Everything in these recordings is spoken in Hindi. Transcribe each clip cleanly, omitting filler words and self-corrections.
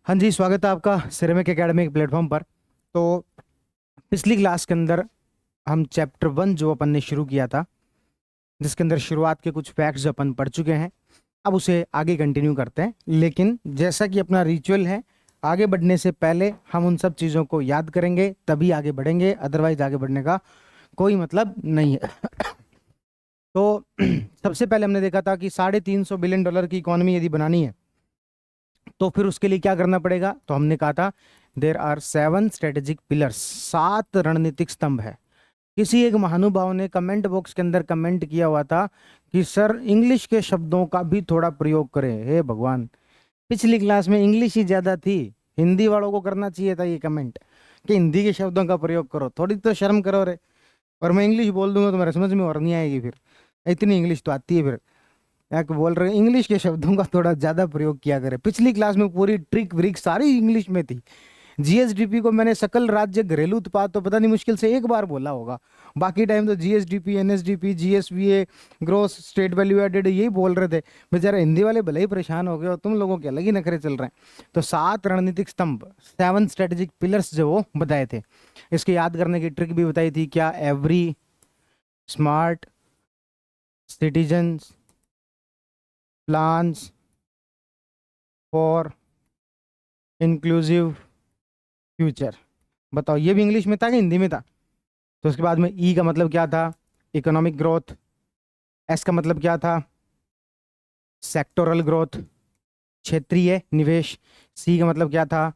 हाँ जी, स्वागत है आपका सिरेमिक एकेडमिक प्लेटफॉर्म पर। तो पिछली क्लास के अंदर हम चैप्टर 1 जो अपन ने शुरू किया था, जिसके अंदर शुरुआत के कुछ फैक्ट्स जो अपन पढ़ चुके हैं, अब उसे आगे कंटिन्यू करते हैं। लेकिन जैसा कि अपना रिचुअल है, आगे बढ़ने से पहले हम उन सब चीज़ों को याद करेंगे तभी आगे बढ़ेंगे, अदरवाइज आगे बढ़ने का कोई मतलब नहीं है। तो सबसे पहले हमने देखा था कि $350 बिलियन की इकोनॉमी यदि बनानी है तो फिर उसके लिए क्या करना पड़ेगा। तो हमने कहा था देर आर 7 स्ट्रेटेजिक पिलर्स, 7 रणनीतिक स्तंभ है। किसी एक महानुभाव ने कमेंट बॉक्स के अंदर कमेंट किया हुआ था कि सर इंग्लिश के शब्दों का भी थोड़ा प्रयोग करें। हे भगवान, पिछली क्लास में इंग्लिश ही ज्यादा थी, हिंदी वालों को करना चाहिए था ये कमेंट कि हिंदी के शब्दों का प्रयोग करो, थोड़ी तो शर्म करो रे। और मैं इंग्लिश बोल दूंगा तो मेरे समझ में और नहीं आएगी, फिर इतनी इंग्लिश तो आती है फिर। क्या बोल रहे हैं, इंग्लिश के शब्दों का थोड़ा ज्यादा प्रयोग किया करें। पिछली क्लास में पूरी ट्रिक व्रिक सारी इंग्लिश में थी। जीएसडीपी को मैंने सकल राज्य घरेलू उत्पाद तो पता नहीं मुश्किल से एक बार बोला होगा, बाकी टाइम तो GSDP, NSDP, GSVA, gross state value added यही बोल रहे थे। बेचारा हिंदी वाले भले ही परेशान हो गए और तुम लोगों के अलग ही नखरे चल रहे हैं। तो 7 रणनीतिक स्तंभ, 7 स्ट्रेटेजिक पिलर्स जो वो बताए थे, इसके याद करने की ट्रिक भी बताई थी। क्या? Every smart citizen plans for inclusive future. बताओ, ये भी इंग्लिश में था कि हिंदी में था? तो उसके बाद में ई का मतलब क्या था? Economic growth. एस का मतलब क्या था? सेक्टोरल ग्रोथ, क्षेत्रीय निवेश। सी का मतलब क्या था?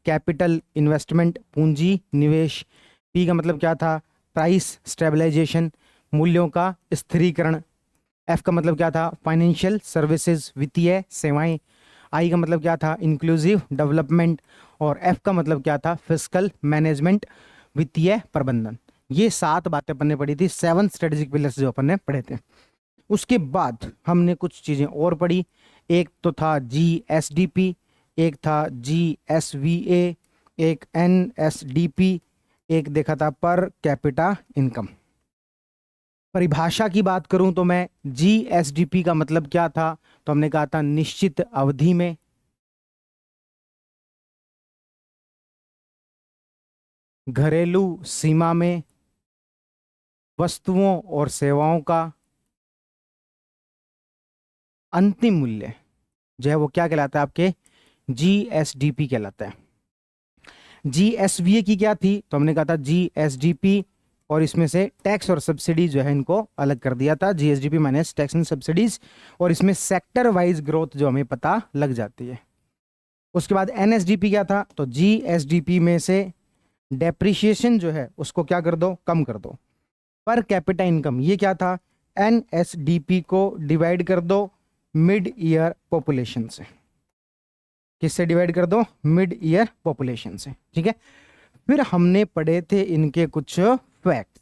कैपिटल इन्वेस्टमेंट, पूंजी निवेश। पी का मतलब क्या था? प्राइस स्टेबलाइजेशन, मूल्यों का स्थिरीकरण। एफ का मतलब क्या था? फाइनेंशियल सर्विसेज, वित्तीय सेवाएं। आई का मतलब क्या था? Inclusive development. और एफ का मतलब क्या था? फिस्कल मैनेजमेंट, वित्तीय प्रबंधन। ये 7 बातें अपन ने पढ़ी थी, 7 स्ट्रेटेजिक पिलर्स जो अपन ने पढ़े थे। उसके बाद हमने कुछ चीजें और पढ़ी। एक तो था जीएसडीपी, एक था जीएसवीए, एक एनएसडीपी, एक देखा था पर कैपिटा इनकम। परिभाषा की बात करूं तो मैं, जीएसडीपी का मतलब क्या था? तो हमने कहा था निश्चित अवधि में, घरेलू सीमा में, वस्तुओं और सेवाओं का अंतिम मूल्य जो है वो क्या कहलाता है आपके? जीएसडीपी कहलाता है। जीएसवीए की क्या थी? तो हमने कहा था जीएसडीपी, और इसमें से टैक्स और सब्सिडी जो है इनको अलग कर दिया था, GSDP minus tax and subsidies. और इसमें सेक्टर वाइज ग्रोथ जो हमें पता लग जाती है। उसके बाद एनएसडीपी क्या था? तो जीएसडीपी में से डेप्रिसिएशन जो है उसको क्या कर दो? कम कर दो। पर कैपिटा इनकम ये क्या था? एनएसडीपी को डिवाइड कर दो मिड ईयर पॉपुलेशन से। किससे डिवाइड कर दो? मिड ईयर पॉपुलेशन से। ठीक है। फिर हमने पढ़े थे इनके कुछ फैक्ट्स।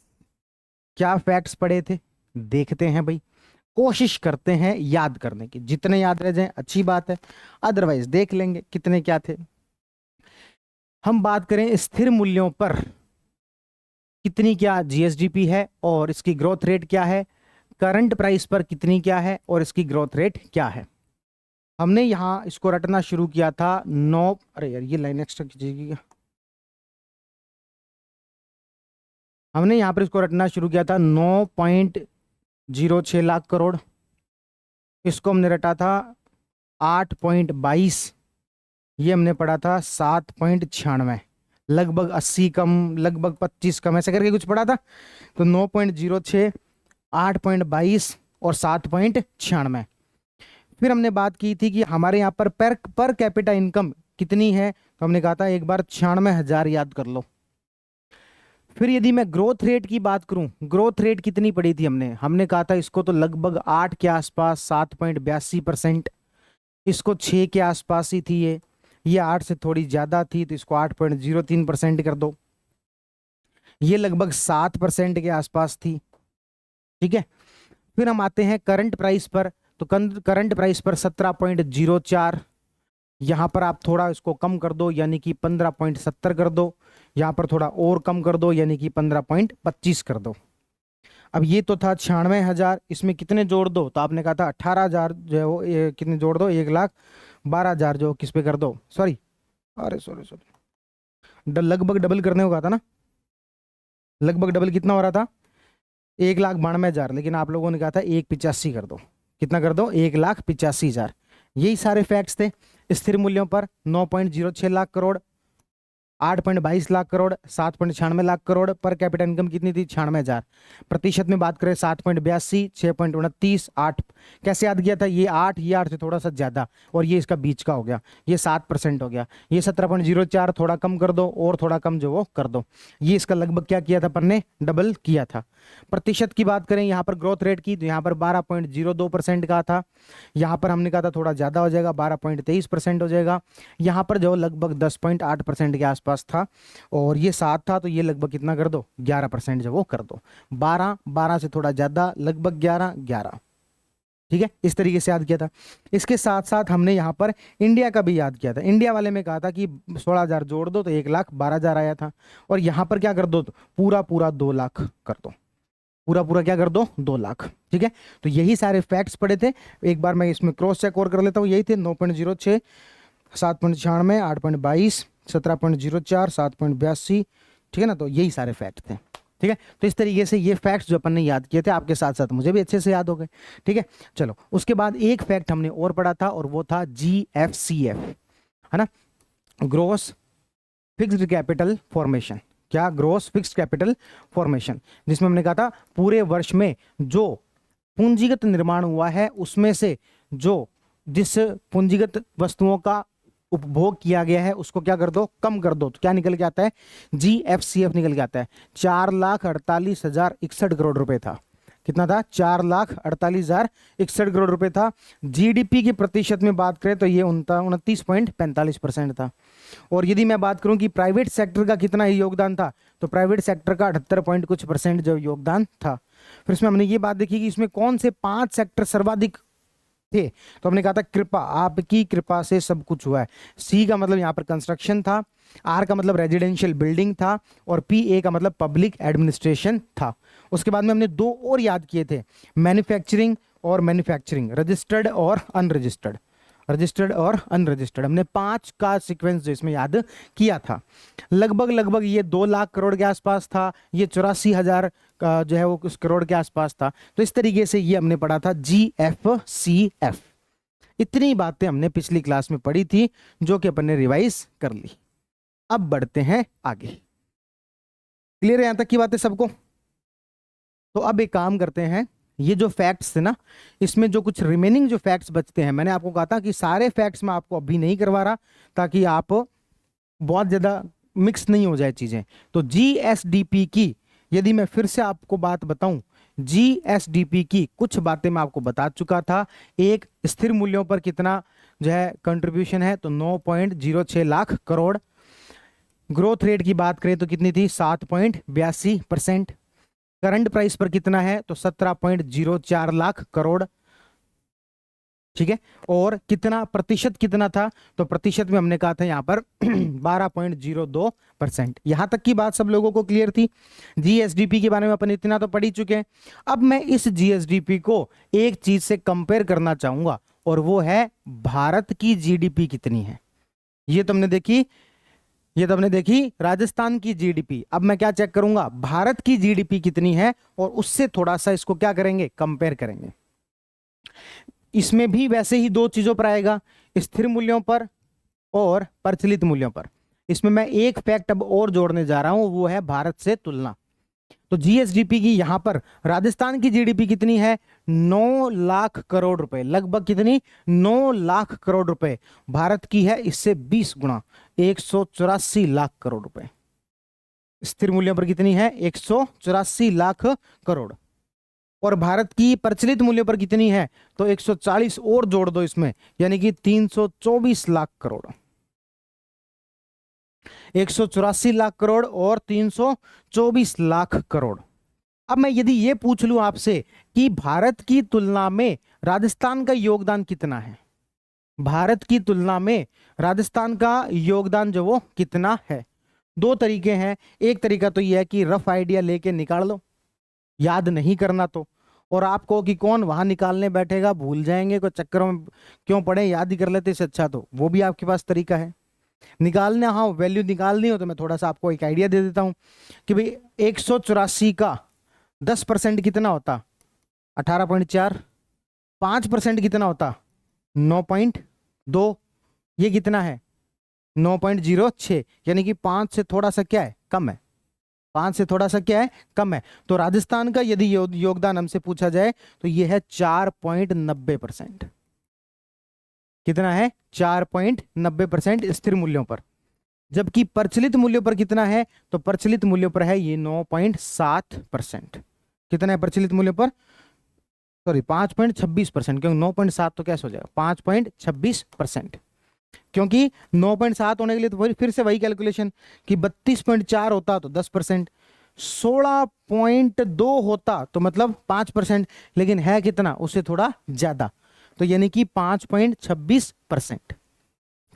क्या फैक्ट्स पढ़े थे? देखते हैं भाई, कोशिश करते हैं याद करने की, जितने याद रह जाए अच्छी बात है, अदरवाइज देख लेंगे कितने क्या थे। हम बात करें स्थिर मूल्यों पर कितनी क्या जीएसडीपी है और इसकी ग्रोथ रेट क्या है, करंट प्राइस पर कितनी क्या है और इसकी ग्रोथ रेट क्या है। हमने यहां इसको रटना शुरू किया था 9, अरे यार ये लाइन एक्स्ट्रा कीजिएगा। हमने यहां पर इसको रटना शुरू किया था 9.06 लाख करोड़। इसको हमने रटा था 8.22। ये हमने पढ़ा था 7.96, लगभग 80 कम, लगभग 25 कम, ऐसा करके कुछ पढ़ा था। तो 9.06, 8.22 और 7.96। फिर हमने बात की थी कि हमारे यहाँ पर कैपिटा इनकम कितनी है। तो हमने कहा था एक बार 96,000 याद कर लो। फिर यदि मैं ग्रोथ रेट की बात करूं, ग्रोथ रेट कितनी पड़ी थी हमने? हमने कहा था इसको तो लगभग 8 के आसपास, 7.82%। इसको 6 के आसपास ही थी ये 8 से थोड़ी ज्यादा थी, तो इसको 8.03% कर दो। ये लगभग 7% के आसपास थी। ठीक है। फिर हम आते हैं करंट प्राइस पर। तो करंट प्राइस पर 17.04। यहां पर आप थोड़ा इसको कम कर दो, यानी कि 15.70 कर दो। यहां पर थोड़ा और कम कर दो, यानी कि 15.25 कर दो। अब ये तो था 96,000, इसमें कितने जोड़ दो? तो आपने कहा था 18,000 जो है वो कितने जोड़ दो? 1,12,000 जो किस पे कर दो, सॉरी अरे सॉरी सॉरी, लगभग डबल करने को कहा था ना, लगभग डबल कितना हो रहा था, 1,92,000, लेकिन आप लोगों ने कहा था 1,85 कर दो। कितना कर दो, 1,85,000। यही सारे फैक्ट्स थे। स्थिर मूल्यों पर 9.06 लाख करोड़, 8.22 लाख करोड़, 7.96 लाख करोड़। पर कैपिटल इनकम कितनी थी, 96,000। प्रतिशत में बात करें 7.82, 6.29, 8। कैसे याद किया था, ये 8, ये 8 से थोड़ा सा ज्यादा, और ये इसका बीच का हो गया, ये 7% हो गया। ये 17.04, थोड़ा कम कर दो, और थोड़ा कम जो वो कर दो। ये इसका लगभग क्या किया था अपन ने, डबल किया था। प्रतिशत की बात करें यहाँ पर ग्रोथ रेट की, तो यहाँ पर 12.02% का था। यहाँ पर हमने कहा था थोड़ा ज्यादा हो जाएगा, 12.23% हो जाएगा। यहाँ पर जो लगभग 10.8% के आसपास था, और ये 7 था, तो ये लगभग कितना कर दो, 11% जो वो कर दो। 12, 12 से थोड़ा ज्यादा, लगभग 11, 11। ठीक है, इस तरीके से याद किया था। इसके साथ साथ हमने यहाँ पर इंडिया का भी याद किया था। इंडिया वाले में कहा था कि 16,000 जोड़ दो तो 1,12,000 आया था, और यहाँ पर क्या कर दो, तो पूरा पूरा 2 लाख कर दो, पूरा पूरा क्या कर दो, 2 लाख। ठीक है, तो यही सारे फैक्ट्स पड़े थे। एक बार मैं इसमें क्रॉस चेक और कर लेता हूँ। यही थे 9.06, 7.96, 8.22, 17.04, 7.82। ठीक है ना, तो यही सारे फैक्ट थे। ठीक है, तो इस तरीके से ये फैक्ट्स जो अपन ने याद किए थे, आपके साथ साथ मुझे भी अच्छे से याद हो गए। ठीक है, चलो उसके बाद एक फैक्ट हमने और पढ़ा था, और वो था GFCF, है ना, ग्रोस फिक्स्ड कैपिटल फॉर्मेशन। क्या, ग्रोस फिक्स्ड कैपिटल फॉर्मेशन, जिसमें हमने कहा था पूरे वर्ष में जो पूंजीगत निर्माण हुआ है, उसमें से जो जिस पूंजीगत वस्तुओं का उपभोग किया गया है उसको क्या कर दो, कम कर दो। तो क्या निकल के आता है, GFCF निकल के आता है। 4,48,061 करोड़ रुपए था। कितना था, 4,48,061 करोड़ रुपए था। GDP की प्रतिशत में बात करें तो ये 29.45% था। और यदि मैं बात करूं कि प्राइवेट सेक्टर का कितना ही योगदान था, तो प्राइवेट सेक्टर का 78 पॉइंट कुछ % जो योगदान था। फिर इसमें हमने ये बात देखी कि इसमें कौन से 5 सेक्टर सर्वाधिक थे। तो हमने कहा था कृपा, आपकी कृपा से सब कुछ हुआ है। C का मतलब यहाँ पर कंस्ट्रक्शन था, R का मतलब रेजिडेंशियल बिल्डिंग था, और PA का मतलब पब्लिक एडमिनिस्ट्रेशन था। उसके बाद में हमने 2 और याद किए थे, मैन्युफैक्चरिंग और मैन्युफैक्चरिंग, रजिस्टर्ड और अनरजिस्टर्ड, रजिस्टर्ड और अनरजिस्टर्ड। हमने 5 का सीक्वेंस जो इसमें याद किया था। लगभग लगभग ये 2 लाख करोड़ के आसपास था, ये 84,000 का जो है वो उस करोड़ के आसपास था। तो इस तरीके से ये हमने पढ़ा था GFCF। इतनी बातें हमने पिछली क्लास में पढ़ी थी, जो कि अपन ने रिवाइज कर ली। अब बढ़ते हैं आगे। क्लियर है यहां तक की बातें सबको? तो अब एक काम करते हैं, ये जो फैक्ट्स थे ना, इसमें जो कुछ रिमेनिंग जो फैक्ट्स बचते हैं, मैंने आपको कहा था कि सारे फैक्ट्स मैं आपको अभी नहीं करवा रहा, ताकि आप बहुत ज्यादा मिक्स नहीं हो जाए चीजें। तो GSDP की यदि मैं फिर से आपको बात बताऊं, GSDP की कुछ बातें मैं आपको बता चुका था। एक, स्थिर मूल्यों पर कितना जो है कंट्रीब्यूशन है, तो 9.06 लाख करोड़। ग्रोथ रेट की बात करें तो कितनी थी, 7.82%। करंट प्राइस पर कितना है, तो 17.04 लाख करोड़। ठीक है, और कितना प्रतिशत कितना था, तो प्रतिशत में हमने कहा था यहां पर 12.02%। यहां तक की बात सब लोगों को क्लियर थी। GSDP के बारे में अपन इतना तो पढ़ ही चुके हैं। अब मैं इस GSDP को एक चीज से कंपेयर करना चाहूंगा, और वो है भारत की GDP कितनी है। ये तुमने देखी, ये तुमने देखी राजस्थान की GDP। अब मैं क्या चेक करूंगा, भारत की GDP कितनी है, और उससे थोड़ा सा इसको क्या करेंगे, कंपेयर करेंगे। इसमें भी वैसे ही 2 चीजों पर आएगा, स्थिर मूल्यों पर और प्रचलित मूल्यों पर। इसमें मैं एक फैक्ट अब और जोड़ने जा रहा हूं, वो है भारत से तुलना। तो GSDP की यहां पर राजस्थान की GDP कितनी है, 9 लाख करोड़ रुपए, लगभग कितनी, 9 लाख करोड़ रुपए। भारत की है इससे 20 गुना, 184 लाख करोड़ रुपए। स्थिर मूल्यों पर कितनी है, 184 लाख करोड़। और भारत की प्रचलित मूल्यों पर कितनी है, तो 140 और जोड़ दो इसमें, यानी कि 324 लाख करोड़। 184 लाख करोड़ और 324 लाख करोड़। अब मैं यदि ये पूछ लूं आपसे कि भारत की तुलना में राजस्थान का योगदान कितना है, भारत की तुलना में राजस्थान का योगदान जो वो कितना है। 2 तरीके हैं, एक तरीका तो यह है कि रफ आइडिया लेके निकाल लो, याद नहीं करना तो, और आपको कि कौन वहां निकालने बैठेगा, भूल जाएंगे, कोई चक्करों में क्यों पड़े, याद ही कर लेते, इससे अच्छा तो वो भी आपके पास तरीका है। निकालना, हाँ वैल्यू निकालनी हो तो मैं थोड़ा सा आपको एक आइडिया दे देता हूं कि भाई 184 का 10% कितना होता, 18.4, 5% कितना होता, 9.2, ये कितना है 9.06, यानी कि 5 से थोड़ा सा क्या है, कम है, 5 से थोड़ा सा क्या है, कम है। तो राजस्थान का यदि योगदान हमसे पूछा जाए तो ये है 4.90%। कितना है, 4.90% स्थिर मूल्यों पर। जबकि प्रचलित मूल्यों पर कितना है, तो प्रचलित मूल्यों पर है ये 9.7%। कितना है प्रचलित मूल्यों पर, सॉरी 5.26%, क्योंकि 9.7 तो कैसे हो जाएगा 5.26%, क्योंकि 9.7 होने के लिए तो फिर से वही कैलकुलेशन कि 32.4 होता तो 10%, 16.2 होता तो मतलब 5%, लेकिन है कितना उससे थोड़ा ज्यादा, तो यानी कि 5.26%।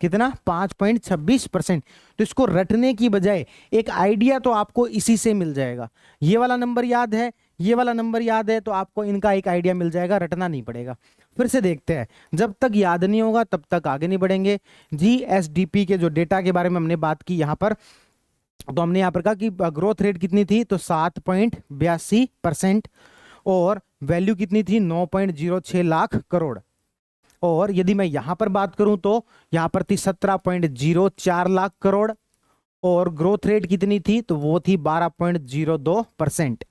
कितना, 5.26%। तो इसको रटने की बजाय एक आइडिया तो आपको इसी से मिल जाएगा। ये वाला नंबर याद है, ये वाला नंबर याद है, तो आपको इनका एक आइडिया मिल जाएगा, रटना नहीं पड़ेगा। फिर से देखते हैं, जब तक याद नहीं होगा तब तक आगे नहीं बढ़ेंगे। जीएसडीपी के जो डेटा के बारे में हमने बात की यहाँ पर, तो हमने यहाँ पर कहा कि ग्रोथ रेट कितनी थी, तो 7.82%, और वैल्यू कितनी थी 9.06 लाख करोड़। और यदि मैं यहां पर बात करूं तो यहां पर थी 17.04 लाख करोड़, और ग्रोथ रेट कितनी थी, तो वो थी 12.02%।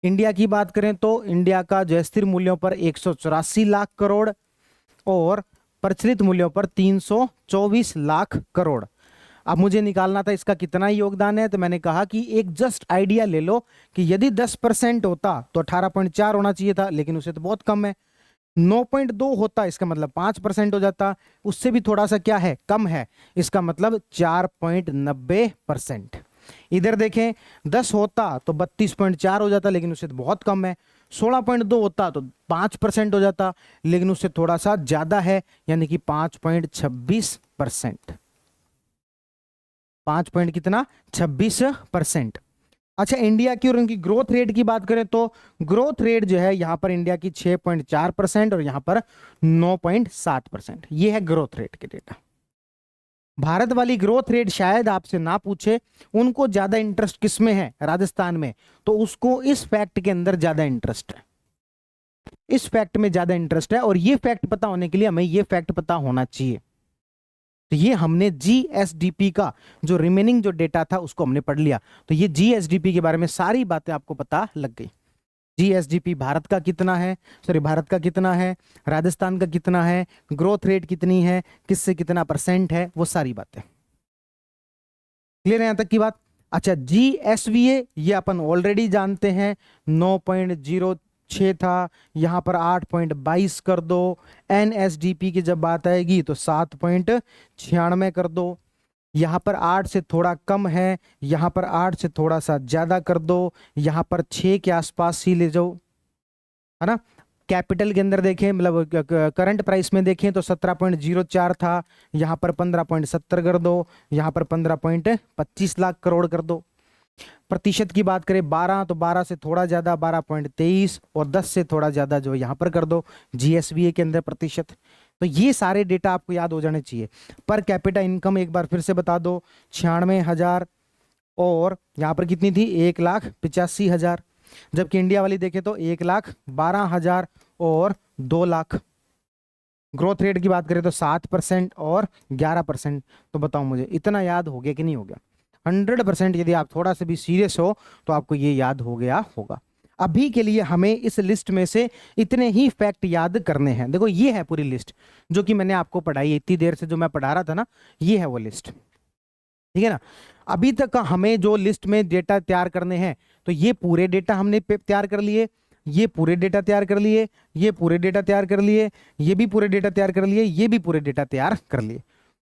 इंडिया की बात करें तो इंडिया का जो स्थिर मूल्यों पर 184 लाख करोड़, और प्रचलित मूल्यों पर 324 लाख करोड़। अब मुझे निकालना था इसका कितना योगदान है, तो मैंने कहा कि एक जस्ट आइडिया ले लो कि यदि 10% होता तो 18.4 होना चाहिए था, लेकिन उसे तो बहुत कम है। 9.2 होता इसका मतलब 5% हो जाता, उससे भी थोड़ा सा क्या है, कम है, इसका मतलब 4.90%। इधर देखें 10 होता तो 32.4 हो जाता, लेकिन उससे तो बहुत कम है। 16.2 होता तो 5% हो जाता, लेकिन उससे थोड़ा सा ज्यादा है, यानी कि 5.26%। 5 पॉइंट कितना, 26%। अच्छा, इंडिया की और उनकी ग्रोथ रेट की बात करें तो ग्रोथ रेट जो है यहां पर इंडिया की 6.4% और यहां पर 9.7%। ये है ग्रोथ रेट के डेटा। भारत वाली ग्रोथ रेट शायद आपसे ना पूछे, उनको ज्यादा इंटरेस्ट किस में है, राजस्थान में, तो उसको इस फैक्ट के अंदर ज्यादा इंटरेस्ट है, इस फैक्ट में ज्यादा इंटरेस्ट है। और ये फैक्ट पता होने के लिए हमें ये फैक्ट पता होना चाहिए। तो ये हमने जीएसडीपी का जो रिमेनिंग जो डेटा था उसको हमने पढ़ लिया, तो ये जीएसडीपी के बारे में सारी बातें आपको पता लग गई। जीएसडीपी भारत का कितना है, सॉरी भारत का कितना है, राजस्थान का कितना है, ग्रोथ रेट कितनी है, किससे कितना परसेंट है, वो सारी बातें क्लियर है यहां तक की बात। अच्छा, जीएसवीए ये अपन ऑलरेडी जानते हैं, 9.06 था, यहां पर 8.22 कर दो। एनएसडीपी की जब बात आएगी तो 7.96 कर दो। यहां पर 8 से थोड़ा कम है, यहां पर 8 से थोड़ा सा ज्यादा कर दो, यहां पर 6 के आसपास ही ले जाओ, है ना। कैपिटल के अंदर देखें, मतलब करंट प्राइस में देखें तो 17.04 था, यहां पर 15.70 कर दो, यहां पर 15.25 लाख करोड़ कर दो। प्रतिशत की बात करें 12, तो 12 से थोड़ा ज्यादा 12.23, और 10 से थोड़ा ज्यादा जो यहां पर कर दो जीएसवीए के अंदर प्रतिशत। तो ये सारे डेटा आपको याद हो जाने चाहिए। पर कैपिटा इनकम एक बार फिर से बता दो, 96,000, और यहां पर कितनी थी, 1,85,000। जबकि इंडिया वाली देखें तो 1,12,000 और 2 लाख। ग्रोथ रेट की बात करें तो 7% और 11%। तो बताओ मुझे इतना याद हो गया कि नहीं हो गया? 100% यदि आप थोड़ा सा भी सीरियस हो तो आपको ये याद हो गया होगा। अभी के लिए हमें इस लिस्ट में से इतने ही फैक्ट याद करने हैं। देखो ये है पूरी लिस्ट जो कि मैंने आपको पढ़ाई, इतनी देर से जो मैं पढ़ा रहा था ना, ये है वो लिस्ट, ठीक है ना। अभी तक का हमें जो लिस्ट में डेटा तैयार करने हैं, तो ये पूरे डेटा हमने तैयार कर लिए, ये पूरे डेटा तैयार कर लिए, ये पूरे डेटा तैयार कर लिए, ये भी पूरे डेटा तैयार कर लिए, ये भी पूरे डेटा तैयार कर लिए।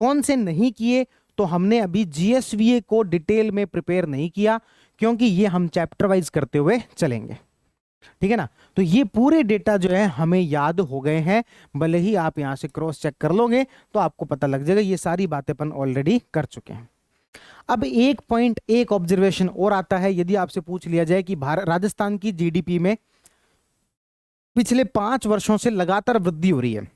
कौन से नहीं किए, तो हमने अभी जीएसवीए को डिटेल में प्रिपेयर नहीं किया, क्योंकि ये हम चैप्टर वाइज करते हुए चलेंगे, ठीक है ना। तो ये पूरे डेटा जो है हमें याद हो गए हैं, भले ही आप यहां से क्रॉस चेक कर लोगे तो आपको पता लग जाएगा ये सारी बातें अपन ऑलरेडी कर चुके हैं। अब एक पॉइंट, एक ऑब्जर्वेशन और आता है, यदि आपसे पूछ लिया जाए कि राजस्थान की जीडीपी में पिछले 5 वर्षों से लगातार वृद्धि हो रही है,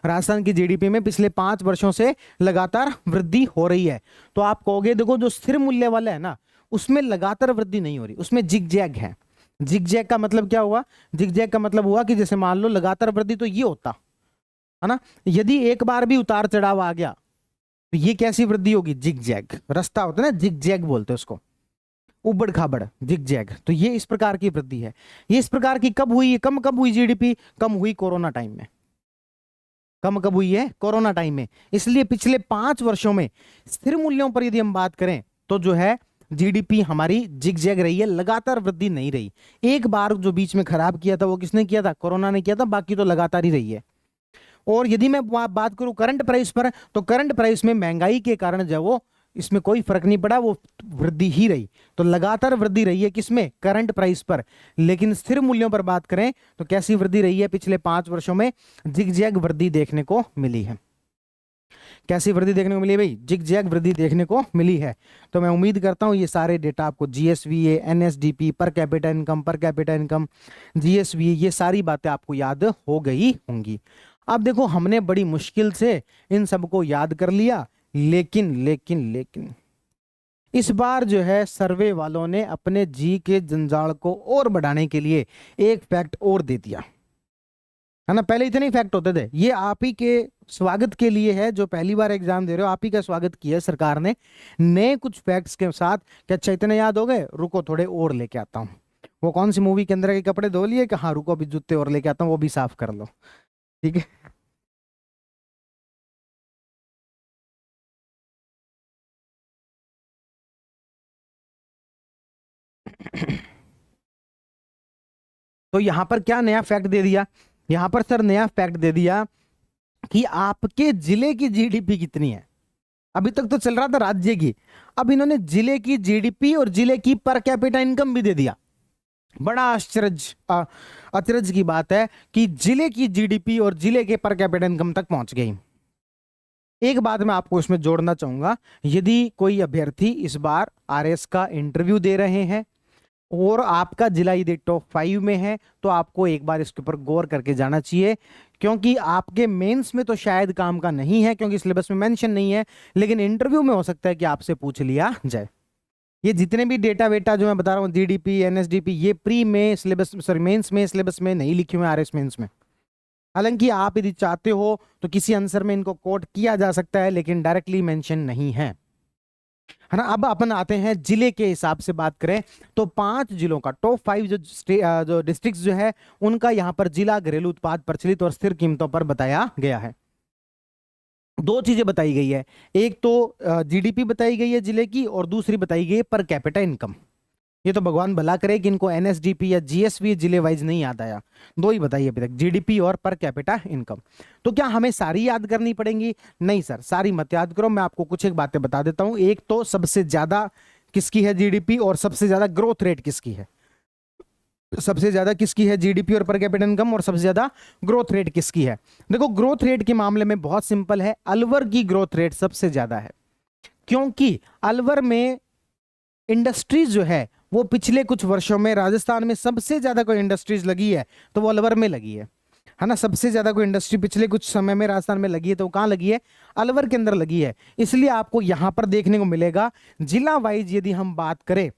राजस्थान की जीडीपी में पिछले 5 वर्षों से लगातार वृद्धि हो रही है। तो आप कहोगे देखो जो स्थिर मूल्य वाला है ना, उसमें लगातार वृद्धि नहीं हो रही, उसमें जिगजैग है। जिगजैग का मतलब क्या हुआ? जिगजैग का मतलब हुआ कि जैसे मान लो लगातार वृद्धि तो ये होता है ना, यदि एक बार भी उतार चढ़ाव आ गया तो ये कैसी वृद्धि होगी? जिगजैग। रास्ता होता है ना, जिगजैग बोलते हैं उसको, उबड़ खाबड़, जिगजैग। तो ये इस प्रकार की वृद्धि है। ये इस प्रकार की कब हुई? कम कब हुई जीडीपी? कम हुई कोरोना टाइम में। कम कब हुई है? कोरोना टाइम में। इसलिए पिछले 5 वर्षों में स्थिर मूल्यों पर यदि हम बात करें तो जो है जीडीपी हमारी जिगजैग रही है, लगातार वृद्धि नहीं रही। एक बार जो बीच में खराब किया था वो किसने किया था? कोरोना ने किया था, बाकी तो लगातार ही रही है। और यदि मैं बात करूं करंट प्राइस पर, तो करंट प्राइस में महंगाई के कारण जो वो इसमें कोई फर्क नहीं पड़ा, वो वृद्धि ही रही। तो लगातार वृद्धि रही है किसमें? करंट प्राइस पर। लेकिन स्थिर मूल्यों पर बात करें तो कैसी वृद्धि रही है? पिछले 5 वर्षों में जिगजैग वृद्धि देखने को मिली है। कैसी वृद्धि देखने को मिली है भाई? जिगजैग वृद्धि देखने को मिली है। तो मैं उम्मीद करता हूं ये सारे डेटा आपको, जीएसवीए, एनएसडीपी, पर कैपिटा इनकम, जीएसवीए, ये सारी बातें आपको याद हो गई होंगी। अब देखो हमने बड़ी मुश्किल से इन सबको याद कर लिया, लेकिन लेकिन लेकिन इस बार जो है सर्वे वालों ने अपने जी के जंजाल को और बढ़ाने के लिए एक फैक्ट और दे दिया है ना। पहले इतने ही फैक्ट होते थे। ये आप ही के स्वागत के लिए है, जो पहली बार एग्जाम दे रहे हो, आप ही का स्वागत किया है सरकार ने नए कुछ फैक्ट्स के साथ। क्या अच्छा इतने याद हो गए? रुको थोड़े और लेके आता हूँ। वो कौन सी मूवी के अंदर के कपड़े धो लिए कि हाँ रुको अभी जूते और लेके आता हूँ, वो भी साफ कर लो, ठीक है। तो यहां पर क्या नया फैक्ट दे दिया? यहां पर सर नया फैक्ट दे दिया कि आपके जिले की जीडीपी कितनी है। अभी तक तो चल रहा था राज्य की, अब इन्होंने जिले की जीडीपी और जिले की पर कैपिटा इनकम भी दे दिया। बड़ा अचरज की बात है कि जिले की जीडीपी और जिले के पर कैपिटा इनकम तक पहुंच गई। एक बात मैं आपको इसमें जोड़ना चाहूंगा, यदि कोई अभ्यर्थी इस बार आरएस का इंटरव्यू दे रहे हैं और आपका जिला यदि टॉप 5 में है तो आपको एक बार इसके ऊपर गौर करके जाना चाहिए, क्योंकि आपके मेंस में तो शायद काम का नहीं है क्योंकि सिलेबस में मेंशन नहीं है, लेकिन इंटरव्यू में हो सकता है कि आपसे पूछ लिया जाए। ये जितने भी डेटा वेटा जो मैं बता रहा हूँ, जीडीपी, एनएसडीपी, ये प्री में सिलेबस, सॉरी मेंस में सिलेबस में नहीं लिखे हुए आरएस मेंस में। हालांकि आप यदि चाहते हो तो किसी आंसर में इनको कोट किया जा सकता है, लेकिन डायरेक्टली मेंशन नहीं है, है ना। अब अपन आते हैं जिले के हिसाब से बात करें तो 5 जिलों का टॉप 5 जो डिस्ट्रिक्ट जो है उनका यहाँ पर जिला घरेलू उत्पाद प्रचलित और स्थिर कीमतों पर बताया गया है। दो चीजें बताई गई है, एक तो जीडीपी बताई गई है जिले की, और दूसरी बताई गई है पर कैपिटा इनकम। ये तो भगवान भला करे कि इनको एनएसडीपी या जीएसवी जिले वाइज नहीं याद आया। दो ही बताइए अभी तक, जीडीपी और पर कैपिटा इनकम। तो क्या हमें सारी याद करनी पड़ेंगी? नहीं सर, सारी मत याद करो। मैं आपको कुछ एक बातें बता देता हूं। एक तो सबसे ज्यादा किसकी है जीडीपी और सबसे ज्यादा ग्रोथ रेट किसकी है? सबसे ज्यादा किसकी है जीडीपी और पर कैपिटा इनकम, और सबसे ज्यादा ग्रोथ रेट किसकी है? देखो ग्रोथ रेट के मामले में बहुत सिंपल है, अलवर की ग्रोथ रेट सबसे ज्यादा है, क्योंकि अलवर में इंडस्ट्रीज जो है वो पिछले कुछ वर्षों में राजस्थान में सबसे ज्यादा कोई इंडस्ट्रीज लगी है तो वो अलवर में लगी है ना। सबसे ज्यादा कोई इंडस्ट्री पिछले कुछ समय में राजस्थान में लगी है तो वो कहां लगी है? अलवर के अंदर लगी है। इसलिए आपको यहां पर देखने को मिलेगा जिला वाइज यदि हम बात करें।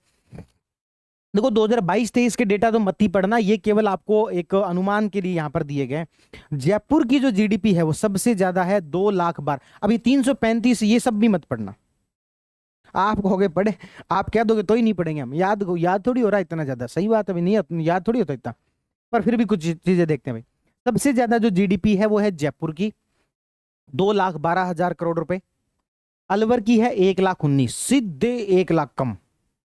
देखो 2022-23 के डेटा तो मत ही पढ़ना, ये केवल आपको एक अनुमान के लिए यहां पर दिए गए। जयपुर की जो जीडीपी है वो सबसे ज्यादा है, 2 लाख 12। अभी 335, ये सब भी मत पढ़ना। आप कहोगे पढ़े, आप कह दोगे तो ही नहीं पढ़ेंगे हम, याद थोड़ी हो रहा है इतना ज्यादा, सही बात है, नहीं याद थोड़ी होता इतना। पर फिर भी कुछ चीजें देखते हैं भाई। सबसे ज्यादा जो जीडीपी है वो है जयपुर की, 2,12,000 करोड़ रुपए। अलवर की है 1,19,000, सीधे 1 लाख कम,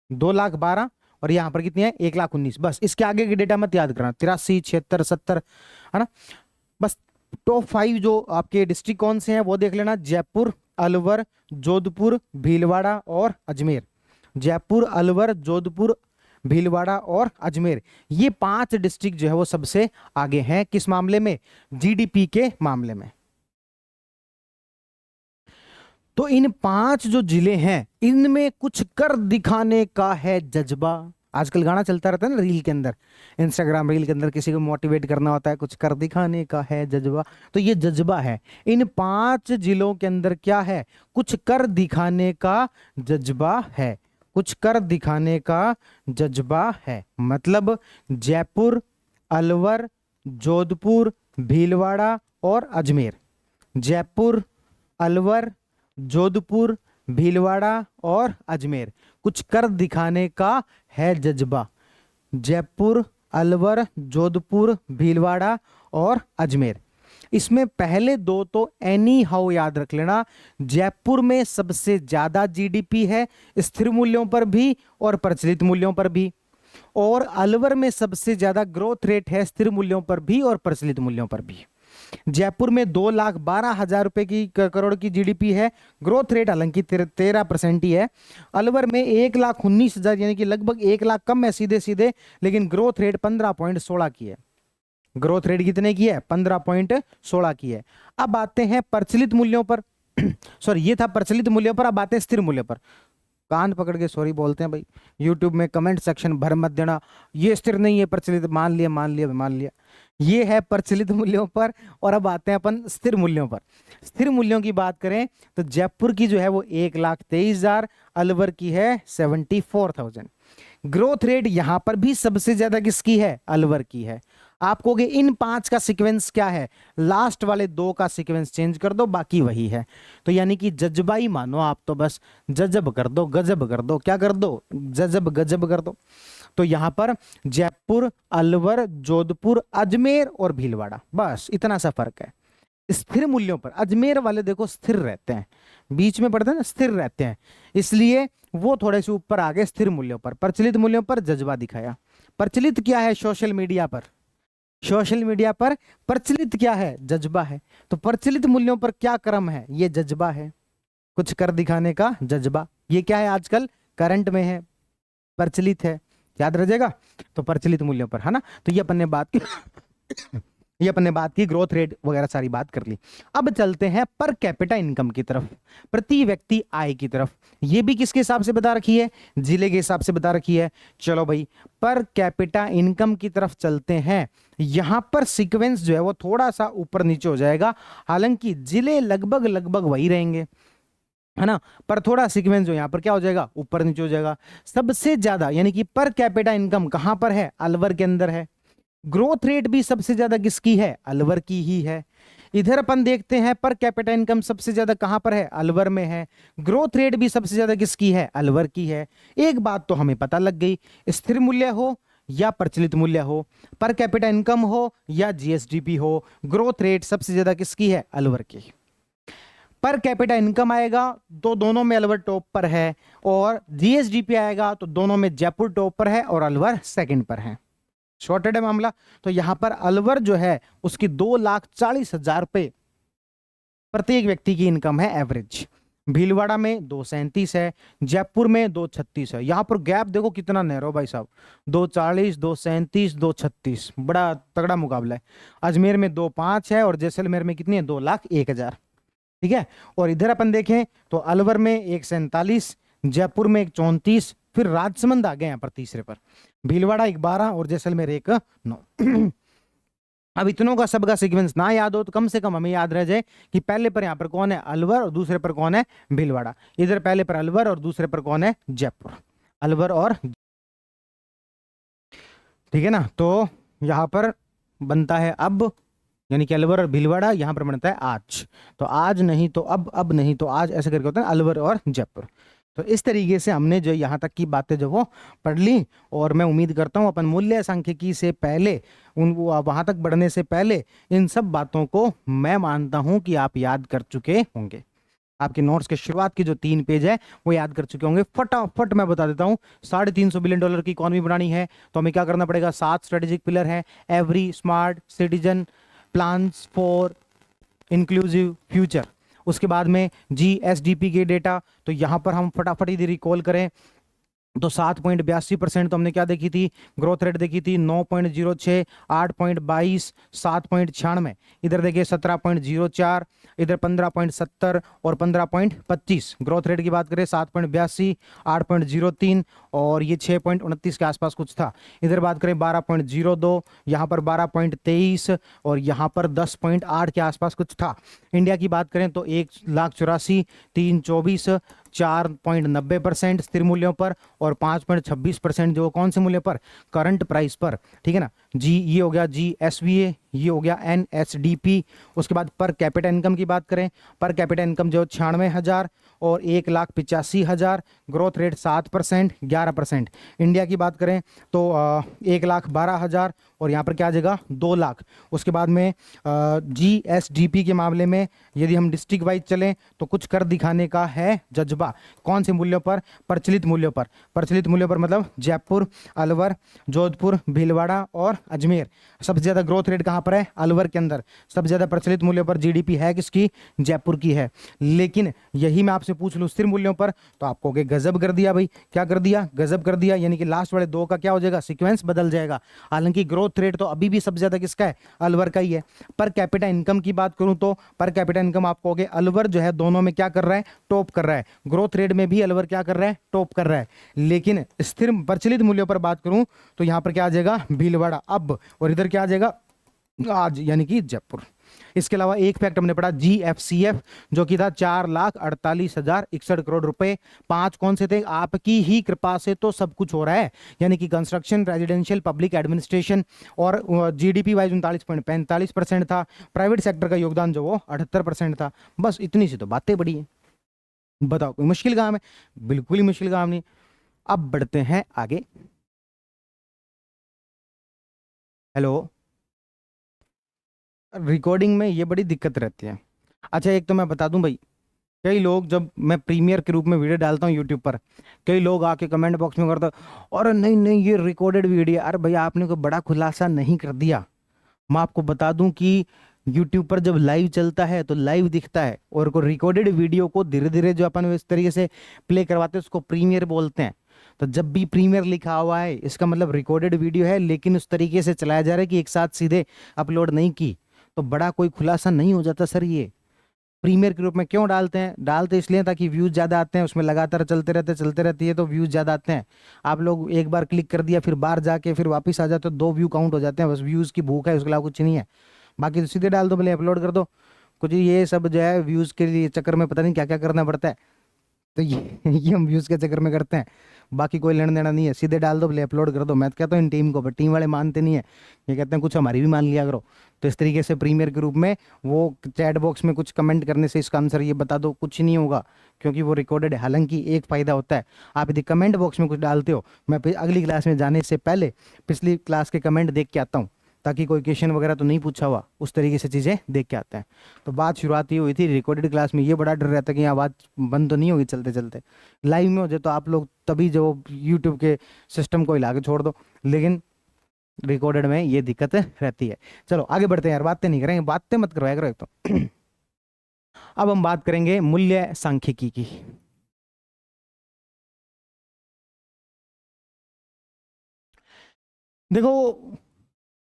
2,12,000, और यहां पर कितनी है? 1,19,000। बस इसके आगे के डेटा मत याद करना, 83, 76, 70, है ना। बस टॉप 5 जो आपके डिस्ट्रिक्ट कौन से हैं वो देख लेना, जयपुर, अलवर, जोधपुर, भीलवाड़ा और अजमेर। जयपुर, अलवर, जोधपुर, भीलवाड़ा और अजमेर, ये 5 डिस्ट्रिक्ट जो है वो सबसे आगे हैं। किस मामले में? जीडीपी के मामले में। तो इन 5 जो जिले हैं इनमें कुछ कर दिखाने का है जज्बा। आजकल गाना चलता रहता है ना रील के अंदर, इंस्टाग्राम रील के अंदर, किसी को मोटिवेट करना होता है, कुछ कर दिखाने का है जज्बा, तो ये जज्बा है। इन 5 जिलों के अंदर क्या है? कुछ कर दिखाने का जज्बा है, कुछ कर दिखाने का जज्बा है। मतलब जयपुर, अलवर, जोधपुर, भीलवाड़ा और अजमेर। जयपुर, अलवर, जोधपुर, भीलवाड़ा और अजमेर, कुछ कर दिखाने का है जज्बा। जयपुर, अलवर, जोधपुर, भीलवाड़ा और अजमेर। इसमें पहले दो तो एनी हाउ याद रख लेना। जयपुर में सबसे ज्यादा जीडीपी है, स्थिर मूल्यों पर भी और प्रचलित मूल्यों पर भी, और अलवर में सबसे ज्यादा ग्रोथ रेट है, स्थिर मूल्यों पर भी और प्रचलित मूल्यों पर भी। जयपुर में 2,12,000 रुपए की करोड़ की जीडीपी है, ग्रोथ रेट हालांकि 13% ही है। अलवर में 1,19,000 यानी कि लगभग 1 लाख कम है सीधे सीधे, लेकिन ग्रोथ रेट 15.16 की है। ग्रोथ रेट कितने की है? 15.16 की है। अब आते हैं प्रचलित मूल्यों पर सॉरी, ये था प्रचलित मूल्यों पर। अब आते हैं स्थिर मूल्यों पर। कान पकड़ के सॉरी बोलते हैं भाई, यूट्यूब में कमेंट सेक्शन भर मत देना, ये स्थिर नहीं है प्रचलित, मान लिया मान लिया मान लिया। ये है प्रचलित मूल्यों पर। और अब आते हैं अपन स्थिर मूल्यों पर। स्थिर मूल्यों की बात करें तो जयपुर की जो है वो 1,23,000, अलवर की है 74,000। ग्रोथ रेट यहां पर भी सबसे ज्यादा किसकी है? अलवर की है। आप कहोगे इन 5 का सीक्वेंस क्या है? लास्ट वाले 2 का सीक्वेंस चेंज कर दो, बाकी वही है। तो यानी कि जज्बा ही मानो आप, तो बस जजब कर दो, गजब कर दो, क्या कर दो? जजब गजब कर दो। तो यहां पर जयपुर, अलवर, जोधपुर, अजमेर और भीलवाड़ा, बस इतना सा फर्क है। स्थिर मूल्यों पर अजमेर वाले देखो स्थिर रहते हैं, बीच में पड़ते हैं ना, स्थिर रहते हैं, इसलिए वो थोड़े से ऊपर आ गए स्थिर मूल्यों पर। प्रचलित मूल्यों पर जज्बा दिखाया। प्रचलित क्या है? सोशल मीडिया पर, सोशल मीडिया पर प्रचलित क्या है? जज्बा है। तो प्रचलित मूल्यों पर क्या क्रम है? ये जज्बा है, कुछ कर दिखाने का जज्बा। ये क्या है? आजकल करंट में है, प्रचलित है, याद रखेगा। तो प्रचलित मूल्यों पर है ना। तो ये अपन ने बात की ये अपन ने बात की ग्रोथ रेट वगैरह सारी बात कर ली। अब चलते हैं पर कैपिटा इनकम की तरफ, प्रति व्यक्ति आय की तरफ। ये भी किसके हिसाब से बता रखी है? जिले के हिसाब से बता रखी है। चलो भाई पर कैपिटा इनकम की तरफ चलते हैं। यहां पर सीक्वेंस जो है वो थोड़ा सा ऊपर नीचे हो जाएगा, हालांकि जिले लगभग लगभग वही रहेंगे, है ना, पर थोड़ा सीक्वेंस जो यहां पर क्या हो जाएगा? ऊपर नीचे हो जाएगा। सबसे ज्यादा यानी कि पर कैपिटा इनकम कहां पर है? अलवर के अंदर है। ग्रोथ रेट भी सबसे ज्यादा किसकी है? अलवर की ही है। इधर अपन देखते हैं पर कैपिटा इनकम सबसे ज्यादा कहां पर है? अलवर में है। ग्रोथ रेट भी सबसे ज्यादा किसकी है? अलवर की है। एक बात तो हमें पता लग गई, स्थिर मूल्य हो या प्रचलित मूल्य हो, पर कैपिटा इनकम हो या जीएसडीपी हो, ग्रोथ रेट सबसे ज्यादा किसकी है? अलवर की। पर कैपिटा इनकम आएगा तो दोनों में अलवर टॉप पर है, और जीएसडीपी आएगा तो दोनों में जयपुर टॉप पर है और अलवर सेकंड पर है। शॉर्टेड है मामला। तो यहां पर अलवर जो है उसकी 2,40,000 रुपए प्रत्येक व्यक्ति की इनकम है एवरेज। भीलवाड़ा में 237 है, जयपुर में 236 है। यहां पर गैप देखो कितना नैरो भाई साहब, 240, 237, 236, बड़ा तगड़ा मुकाबला है। अजमेर में 25 है और जैसलमेर में कितनी है? 2,01,000। ठीक है। और इधर अपन देखें तो अलवर में 147, जयपुर में 134, फिर राजसमंद आ गए यहाँ पर तीसरे पर, भीलवाड़ा 12 और जैसलमेर 9। अब इतनों का सबका सीक्वेंस ना याद हो तो कम से कम हमें याद रह जाए कि पहले पर यहाँ पर कौन है? अलवर, और दूसरे पर कौन है? भीलवाड़ा। इधर पहले पर अलवर और दूसरे पर कौन है? जयपुर। अलवर और, ठीक है ना। तो यहां पर बनता है अब, यानी कि अलवर और भीलवाड़ा यहां पर बनता है आज। तो आज नहीं तो अब नहीं तो आज, ऐसे करके होता है अलवर और जयपुर। तो इस तरीके से हमने जो यहाँ तक की बातें जो वो पढ़ ली, और मैं उम्मीद करता हूँ अपन मूल्य सांख्यिकी से पहले, उन वहाँ तक बढ़ने से पहले इन सब बातों को मैं मानता हूँ कि आप याद कर चुके होंगे। आपके नोट्स के शुरुआत के जो 3 पेज है वो याद कर चुके होंगे। फटाफट मैं बता देता हूँ। $350 बिलियन की इकॉनमी बनानी है तो हमें क्या करना पड़ेगा? 7 स्ट्रेटेजिक पिलर है। Every smart citizen plans for inclusive future. उसके बाद में जीएसडीपी के डेटा, तो यहां पर हम फटाफट यदि रिकॉल करें तो 7.82% तो हमने क्या देखी थी, ग्रोथ रेट देखी थी, 9.06, 8.22, 7.96, इधर देखिए 17.04, इधर 15.70 और 15.25। ग्रोथ रेट की बात करें 7.82, 8.03 और ये 6.29 के आसपास कुछ था। इधर बात करें 12.02, यहाँ पर 12.23 और यहाँ पर 10.8 के आसपास कुछ था। इंडिया की बात करें तो 1,84,324, 4.90% स्थिर मूल्यों पर और 5.26% जो कौन से मूल्य पर, करंट प्राइस पर, ठीक है ना जी। ये हो गया GSVA, ये हो गया NSDP। उसके बाद पर कैपिटा इनकम की बात करें, पर कैपिटा इनकम जो 96,000 और 1,85,000, ग्रोथ रेट 7%, 11%। इंडिया की बात करें तो 1,12,000 और यहाँ पर क्या आ जाएगा, 2 लाख। उसके बाद में GSDP के मामले में यदि हम डिस्ट्रिक्ट वाइज चलें तो कुछ कर दिखाने का है जज्बा। कौन से मूल्यों पर, प्रचलित मूल्यों पर। प्रचलित मूल्यों पर मतलब जयपुर, अलवर, जोधपुर, भीलवाड़ा और अजमेर। सबसे ज्यादा ग्रोथ रेट कहाँ पर है, अलवर के अंदर। सबसे ज्यादा प्रचलित मूल्यों पर GDP है किसकी, जयपुर की है। लेकिन यही मैं आपसे पूछ लूं स्थिर मूल्यों पर, तो आपको गजब कर दिया भाई। क्या कर दिया, गजब कर दिया। यानी कि लास्ट वाले दो का क्या हो जाएगा, सीक्वेंस बदल जाएगा। हालांकि ग्रोथ रेट तो अभी भी सबसे ज्यादा किसका है, अलवर का ही है। पर कैपिटा इनकम की बात करूं तो पर कैपिटा इनकम आप कहोगे अलवर जो है दोनों में क्या कर रहा है, टॉप कर रहा है। ग्रोथ रेट में भी अलवर क्या कर रहा है, टॉप कर रहा है। लेकिन स्थिर प्रचलित मूल्यों पर बात करूं तो यहां पर क्या आ जाएगा, भीलवाड़ा अब, और इधर क्या आ जाएगा, आज, यानी कि जयपुर। इसके अलावा एक फैक्ट हमने पढ़ा GFCF जो कि था 4,48,061 करोड़ रुपए। 5 कौन से थे, आपकी ही कृपा से तो सब कुछ हो रहा है, यानी कि कंस्ट्रक्शन, रेजिडेंशियल, पब्लिक एडमिनिस्ट्रेशन। और GDP वाइज 39.45% था। प्राइवेट सेक्टर का योगदान जो वो 78% था। बस इतनी सी तो बातें पड़ी है। बताओ कोई मुश्किल काम है, बिल्कुल ही मुश्किल काम नहीं। अब बढ़ते हैं आगे। हेलो, रिकॉर्डिंग में ये बड़ी दिक्कत रहती है। अच्छा एक तो मैं बता दूं भाई, कई लोग जब मैं प्रीमियर के रूप में वीडियो डालता हूँ यूट्यूब पर, कई लोग आके कमेंट बॉक्स में करते और नहीं नहीं ये रिकॉर्डेड वीडियो। अरे भैया आपने कोई बड़ा खुलासा नहीं कर दिया। मैं आपको बता दूं कि यूट्यूब पर जब लाइव चलता है तो लाइव दिखता है, और को रिकॉर्डेड वीडियो को धीरे धीरे जो अपन इस तरीके से प्ले करवाते हैं उसको प्रीमियर बोलते हैं। तो जब भी प्रीमियर लिखा हुआ है इसका मतलब रिकॉर्डेड वीडियो है, लेकिन उस तरीके से चलाया जा रहा है कि एक साथ सीधे अपलोड नहीं की। तो बड़ा कोई खुलासा नहीं हो जाता सर। ये प्रीमियर के रूप में क्यों डालते हैं, डालते इसलिए ताकि व्यूज ज्यादा आते हैं, उसमें लगातार चलते रहती है तो व्यूज ज्यादा आते हैं। आप लोग एक बार क्लिक कर दिया फिर बाहर जाके फिर वापस आ जाते हो, 2 व्यू काउंट हो जाते हैं, बस व्यूज की भूख है, उसके अलावा कुछ नहीं है। बाकी तो सीधे डाल दो, भले अपलोड कर दो। कुछ ये सब जो है व्यूज के लिए चक्कर में पता नहीं क्या क्या करना पड़ता है। तो ये ये हम व्यूज के चक्कर में करते हैं। बाकी कोई लेना देना नहीं है, सीधे डाल दो, भले अपलोड कर दो। मैं तो कहता हूँ इन टीम को, बट टीम वाले मानते नहीं है। ये कहते हैं कुछ हमारी भी मान लिया करो। तो इस तरीके से प्रीमियर के रूप में वो चैट बॉक्स में कुछ कमेंट करने से इसका आंसर ये बता दो, कुछ नहीं होगा, क्योंकि वो रिकॉर्डेड है। हालांकि एक फायदा होता है, आप यदि कमेंट बॉक्स में कुछ डालते हो, मैं अगली क्लास में जाने से पहले पिछली क्लास के कमेंट देख के आता हूँ, ताकि कोई क्वेश्चन वगैरह तो नहीं पूछा हुआ, उस तरीके से चीज़ें देख के आते हैं। तो बात शुरुआत ये हुई थी रिकॉर्डेड क्लास में, ये बड़ा डर रहता है कि यहाँ बात बंद तो नहीं होगी चलते चलते। लाइव में हो जाए तो आप लोग तभी जो यूट्यूब के सिस्टम को हिला के छोड़ दो, लेकिन रिकॉर्डेड में ये दिक्कत रहती है। चलो आगे बढ़ते हैं यार, बातें नहीं करेंगे, बातें मत करवाया करो एक तो। अब हम बात करेंगे मूल्य सांख्यिकी की। देखो,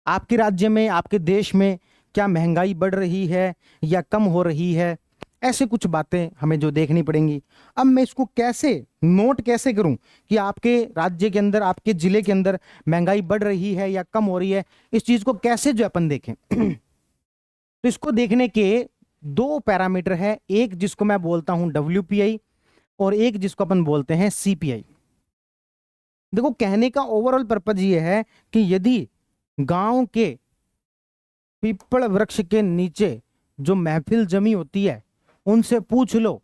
आपके राज्य में, आपके देश में क्या महंगाई बढ़ रही है या कम हो रही है, ऐसे कुछ बातें हमें जो देखनी पड़ेंगी। अब मैं इसको कैसे नोट कैसे करूं कि आपके राज्य के अंदर, आपके जिले के अंदर महंगाई बढ़ रही है या कम हो रही है, इस चीज को कैसे जो अपन देखें। तो इसको देखने के 2 पैरामीटर है, एक जिसको मैं बोलता हूं WPI और एक जिसको अपन बोलते हैं CPI। देखो कहने का ओवरऑल पर्पज ये है कि यदि गांव के पीपल वृक्ष के नीचे जो महफिल जमी होती है उनसे पूछ लो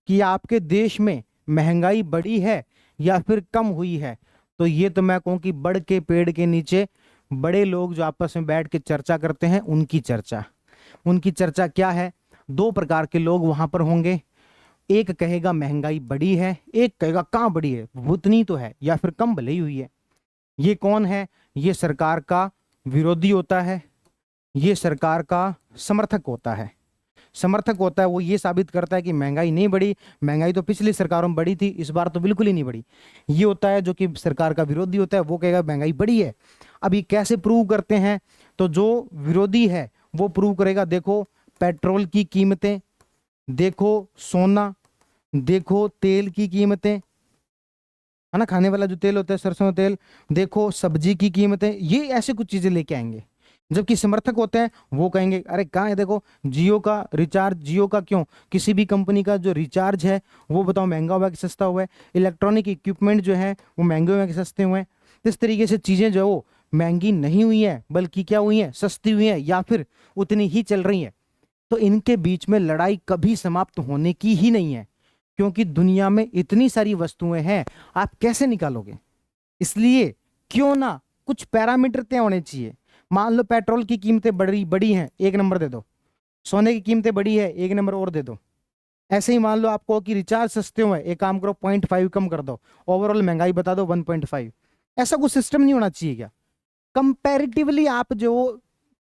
कि आपके देश में महंगाई बढ़ी है या फिर कम हुई है, तो ये तो मैं कहूं कि बड़ के पेड़ के नीचे बड़े लोग जो आपस में बैठ के चर्चा करते हैं उनकी चर्चा क्या है। 2 प्रकार के लोग वहां पर होंगे, एक कहेगा महंगाई बढ़ी है, एक कहेगा कहां बढ़ी है, उतनी तो है या फिर कम भले ही हुई है। ये कौन है, ये सरकार का विरोधी होता है, ये सरकार का समर्थक होता है। समर्थक होता है वो ये साबित करता है कि महंगाई नहीं बढ़ी, महंगाई तो पिछली सरकारों में बढ़ी थी, इस बार तो बिल्कुल ही नहीं बढ़ी। ये होता है जो कि सरकार का विरोधी होता है, वो कहेगा महंगाई बढ़ी है। अब ये कैसे प्रूव करते हैं? तो जो विरोधी है वो प्रूव करेगा, देखो पेट्रोल की कीमतें, देखो सोना, देखो तेल की कीमतें, है ना, खाने वाला जो तेल होता है सरसों का तेल, देखो सब्जी की कीमतें, ये ऐसे कुछ चीजें लेके आएंगे। जबकि समर्थक होते हैं वो कहेंगे अरे कहाँ है, देखो जियो का रिचार्ज, जियो का क्यों, किसी भी कंपनी का जो रिचार्ज है वो बताओ महंगा हुआ कि सस्ता हुआ है, इलेक्ट्रॉनिक इक्विपमेंट जो है वो महंगे हुए हैं कि सस्ते हुए हैं। इस तरीके से चीजें जो है वो महंगी नहीं हुई है बल्कि क्या हुई है, सस्ती हुई है या फिर उतनी ही चल रही है। तो इनके बीच में लड़ाई कभी समाप्त होने की ही नहीं है, क्योंकि दुनिया में इतनी सारी वस्तुएं हैं, आप कैसे निकालोगे? इसलिए क्यों ना कुछ पैरामीटर तय होने चाहिए। मान लो पेट्रोल की कीमतें बड़ी बड़ी हैं, 1 नंबर दे दो, सोने की कीमतें बड़ी है, 1 नंबर और दे दो। ऐसे ही मान लो आपको कि रिचार्ज सस्ते हुए, एक काम करो 0.5 कम कर दो, ओवरऑल महंगाई बता दो 1.5। ऐसा कुछ सिस्टम नहीं होना चाहिए क्या? कंपैरेटिवली आप जो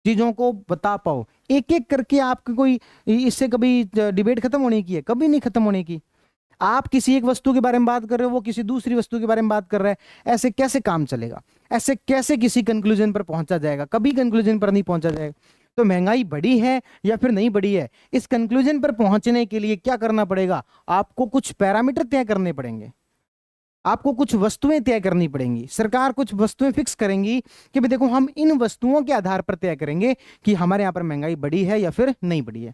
चीजों को बता पाओ, एक एक करके आपकी कोई इससे कभी डिबेट खत्म होने की है? कभी नहीं खत्म होने की। आप किसी एक वस्तु के बारे में बात कर रहे हो, वो किसी दूसरी वस्तु के बारे में बात कर रहा है, ऐसे कैसे काम चलेगा? ऐसे कैसे किसी कंक्लूजन पर पहुंचा जाएगा? कभी कंक्लूजन पर नहीं पहुंचा जाएगा। तो महंगाई बढ़ी है या फिर नहीं बढ़ी है, इस कंक्लूजन पर पहुंचने के लिए क्या करना पड़ेगा? आपको कुछ पैरामीटर तय करने पड़ेंगे, आपको कुछ वस्तुएं तय करनी पड़ेंगी, सरकार कुछ वस्तुएं फिक्स करेंगी कि भाई देखो हम इन वस्तुओं के आधार पर तय करेंगे कि हमारे यहाँ पर महंगाई बढ़ी है या फिर नहीं बढ़ी है।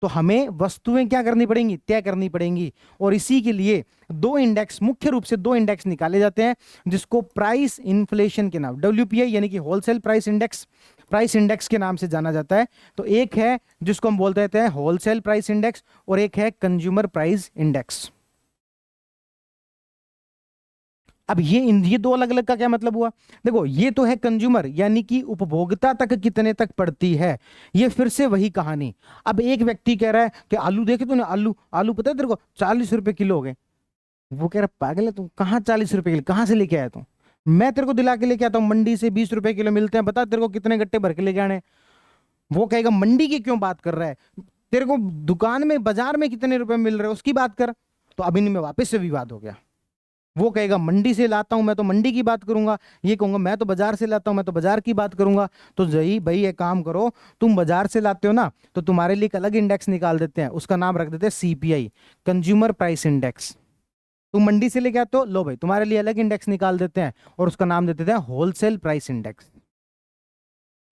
तो हमें वस्तुएं क्या करनी पड़ेंगी, तय करनी पड़ेंगी। और इसी के लिए दो इंडेक्स, मुख्य रूप से दो इंडेक्स निकाले जाते हैं, जिसको प्राइस इन्फ्लेशन के नाम, डब्ल्यूपीआई यानी कि होलसेल प्राइस इंडेक्स के नाम से जाना जाता है। तो एक है जिसको हम बोलते हैं होलसेल प्राइस इंडेक्स और एक है कंज्यूमर प्राइस इंडेक्स। अब ये दो अलग अलग का क्या मतलब हुआ? देखो ये तो है कंज्यूमर यानी कि उपभोक्ता तक कितने तक पड़ती है, ये फिर से वही कहानी। अब एक व्यक्ति कह रहा है कि आलू देखे तूने, आलू आलू पता है तेरे को 40 रुपए किलो हो गए। वो कह रहा पागल है तू, कहाँ 40 रुपए किलो, कहाँ से लेके आया तू? मैं तेरे को दिला के लेके आता हूँ, मंडी से 20 रुपए किलो मिलते हैं, बता तेरे को कितने गट्टे भर के लेके आने। वो कहेगा मंडी की क्यों बात कर रहा है, तेरे को दुकान में बाजार में कितने रुपए मिल रहे हैं उसकी बात कर। तो अब इनमें वापस से विवाद हो गया। वो कहेगा मंडी से लाता हूं मैं तो मंडी की बात करूंगा, ये कहूंगा मैं तो बाजार से लाता हूं मैं तो बाजार की बात करूंगा। तो जही भाई एक काम करो, तुम बाजार से लाते हो ना, तो तुम्हारे लिए एक अलग इंडेक्स निकाल देते हैं, उसका नाम रख देते हैं सीपीआई, कंज्यूमर प्राइस इंडेक्स। तुम मंडी से लेके आते हो, लो भाई तुम्हारे लिए अलग इंडेक्स निकाल देते हैं और उसका नाम दे देते हैं होलसेल प्राइस इंडेक्स।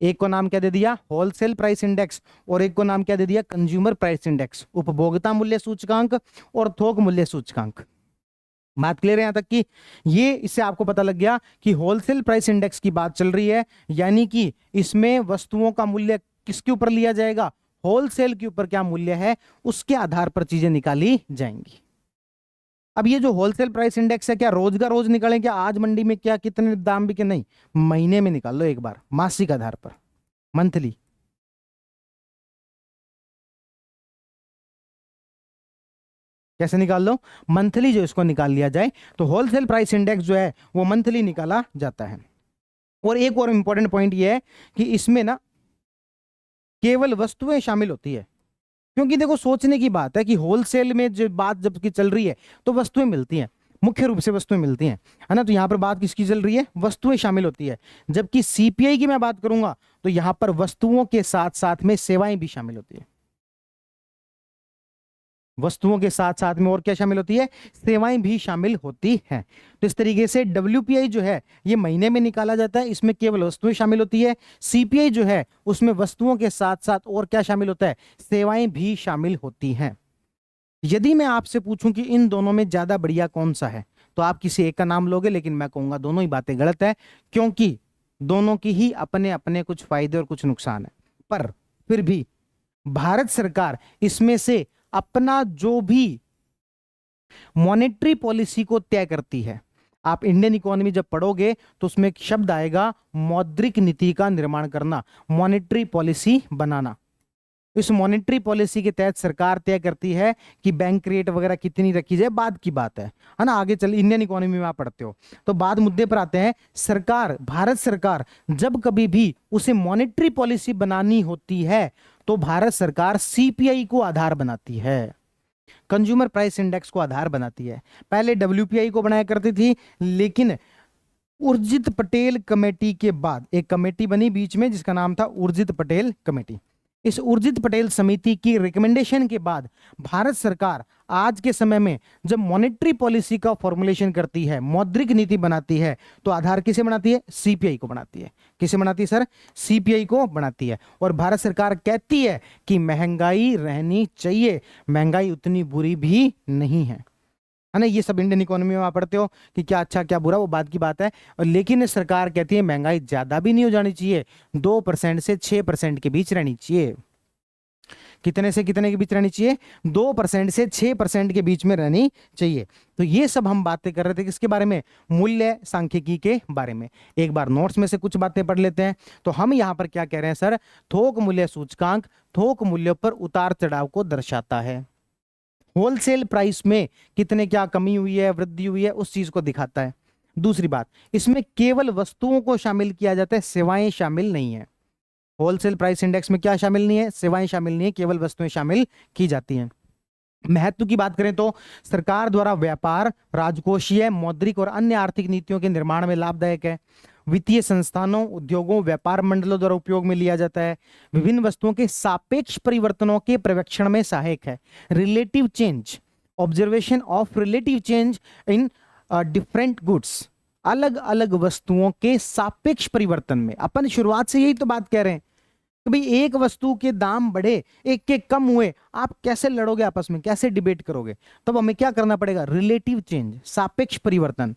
एक को नाम क्या दे दिया, होलसेल प्राइस इंडेक्स, और एक को नाम क्या दे दिया, कंज्यूमर प्राइस इंडेक्स, उपभोक्ता मूल्य सूचकांक और थोक मूल्य सूचकांक। बात क्लियर है यहां तक कि ये, इससे आपको पता लग गया कि होलसेल प्राइस इंडेक्स की बात चल रही है, यानी कि इसमें वस्तुओं का मूल्य किसके ऊपर लिया जाएगा, होलसेल के ऊपर क्या मूल्य है उसके आधार पर चीजें निकाली जाएंगी। अब ये जो होलसेल प्राइस इंडेक्स है, क्या रोज का रोज निकालें, क्या आज मंडी में क्या कितने दाम बिके, नहीं, महीने में निकाल लो एक बार, मासिक आधार पर, मंथली। कैसे निकाल लो, मंथली जो इसको निकाल लिया जाए, तो होलसेल प्राइस इंडेक्स जो है वो मंथली निकाला जाता है। और एक और इंपॉर्टेंट पॉइंट ये है कि इसमें ना केवल वस्तुएं शामिल होती है, क्योंकि देखो सोचने की बात है कि होलसेल में जो बात जब की चल रही है तो वस्तुएं मिलती हैं, मुख्य रूप से वस्तुएं मिलती हैं, है ना। तो यहां पर बात किसकी चल रही है, वस्तुएं शामिल होती है। जबकि सीपीआई की मैं बात करूंगा तो यहां पर वस्तुओं के साथ साथ में सेवाएं भी शामिल होती है, वस्तुओं के साथ साथ में और क्या शामिल होती है, सेवाएं भी शामिल होती हैं। तो इस तरीके से डब्ल्यूपीआई जो है ये महीने में निकाला जाता है, इसमें केवल वस्तुएं शामिल होती है। सीपीआई जो है उसमें वस्तुओं के साथ साथ और क्या शामिल होता है, सेवाएं भी शामिल होती हैं। यदि मैं आपसे पूछूं कि इन दोनों में ज्यादा बढ़िया कौन सा है, तो आप किसी एक का नाम लोगे, लेकिन मैं कहूंगा दोनों ही बातें गलत है, क्योंकि दोनों की ही अपने अपने कुछ फायदे और कुछ नुकसान है। पर फिर भी भारत सरकार इसमें से अपना जो भी मॉनेटरी पॉलिसी को तय करती है, आप इंडियन इकोनॉमी जब पढ़ोगे तो उसमें एक शब्द आएगा मौद्रिक नीति का निर्माण करना, मॉनेटरी पॉलिसी बनाना। इस मॉनेटरी पॉलिसी के तहत सरकार तय करती है कि बैंक रेट वगैरह कितनी रखी जाए, बाद की बात है ना, आगे चल इंडियन इकोनॉमी में आप पढ़ते हो। तो बाद मुद्दे पर आते हैं, सरकार, भारत सरकार जब कभी भी उसे मॉनेटरी पॉलिसी बनानी होती है तो भारत सरकार सीपीआई को आधार बनाती है, कंज्यूमर प्राइस इंडेक्स को आधार बनाती है। पहले डब्ल्यूपीआई को बनाया करती थी, लेकिन उर्जित पटेल कमेटी के बाद एक कमेटी बनी बीच में जिसका नाम था उर्जित पटेल कमेटी। इस उर्जित पटेल समिति की रिकमेंडेशन के बाद भारत सरकार आज के समय में जब मॉनेटरी पॉलिसी का फॉर्मुलेशन करती है, मौद्रिक नीति बनाती है, तो आधार किसे बनाती है? सीपीआई को बनाती है। किसे बनाती है सर? सीपीआई को बनाती है। और भारत सरकार कहती है कि महंगाई रहनी चाहिए, महंगाई उतनी बुरी भी नहीं है ना। ये सब इंडियन इकोनॉमी में आप पढ़ते हो कि क्या अच्छा क्या बुरा, वो बात की बात है। और लेकिन सरकार कहती है महंगाई ज्यादा भी नहीं हो जानी चाहिए, 2% से 6% के बीच रहनी चाहिए। कितने से कितने के बीच रहनी चाहिए? 2% से 6% के बीच में रहनी चाहिए। तो ये सब हम बातें कर रहे थे किसके बारे में? मूल्य सांख्यिकी के बारे में। एक बार नोट्स में से कुछ बातें पढ़ लेते हैं। तो हम यहां पर क्या कह रहे हैं सर? थोक मूल्य सूचकांक थोक मूल्य पर उतार चढ़ाव को दर्शाता है। होलसेल प्राइस में कितने क्या कमी हुई है, वृद्धि हुई है, उस चीज को दिखाता है। दूसरी बात, इसमें केवल वस्तुओं को शामिल किया जाता है, सेवाएं शामिल नहीं है। होलसेल प्राइस इंडेक्स में क्या शामिल नहीं है? सेवाएं शामिल नहीं है, केवल वस्तुएं शामिल की जाती हैं। महत्व की बात करें तो सरकार द्वारा व्यापार, राजकोषीय, मौद्रिक और अन्य आर्थिक नीतियों के निर्माण में लाभदायक है। वित्तीय संस्थानों, उद्योगों, व्यापार मंडलों द्वारा उपयोग में लिया जाता है। विभिन्न वस्तुओं के सापेक्ष परिवर्तनों के पर्यवेक्षण में सहायक है। Relative change, observation of relative change in different goods, अलग अलग वस्तुओं के सापेक्ष परिवर्तन में। अपन शुरुआत से यही तो बात कह रहे हैं कि भाई एक वस्तु के दाम बढ़े, एक के कम हुए, आप कैसे लड़ोगे आपस में, कैसे डिबेट करोगे? तब हमें क्या करना पड़ेगा? रिलेटिव चेंज, सापेक्ष परिवर्तन,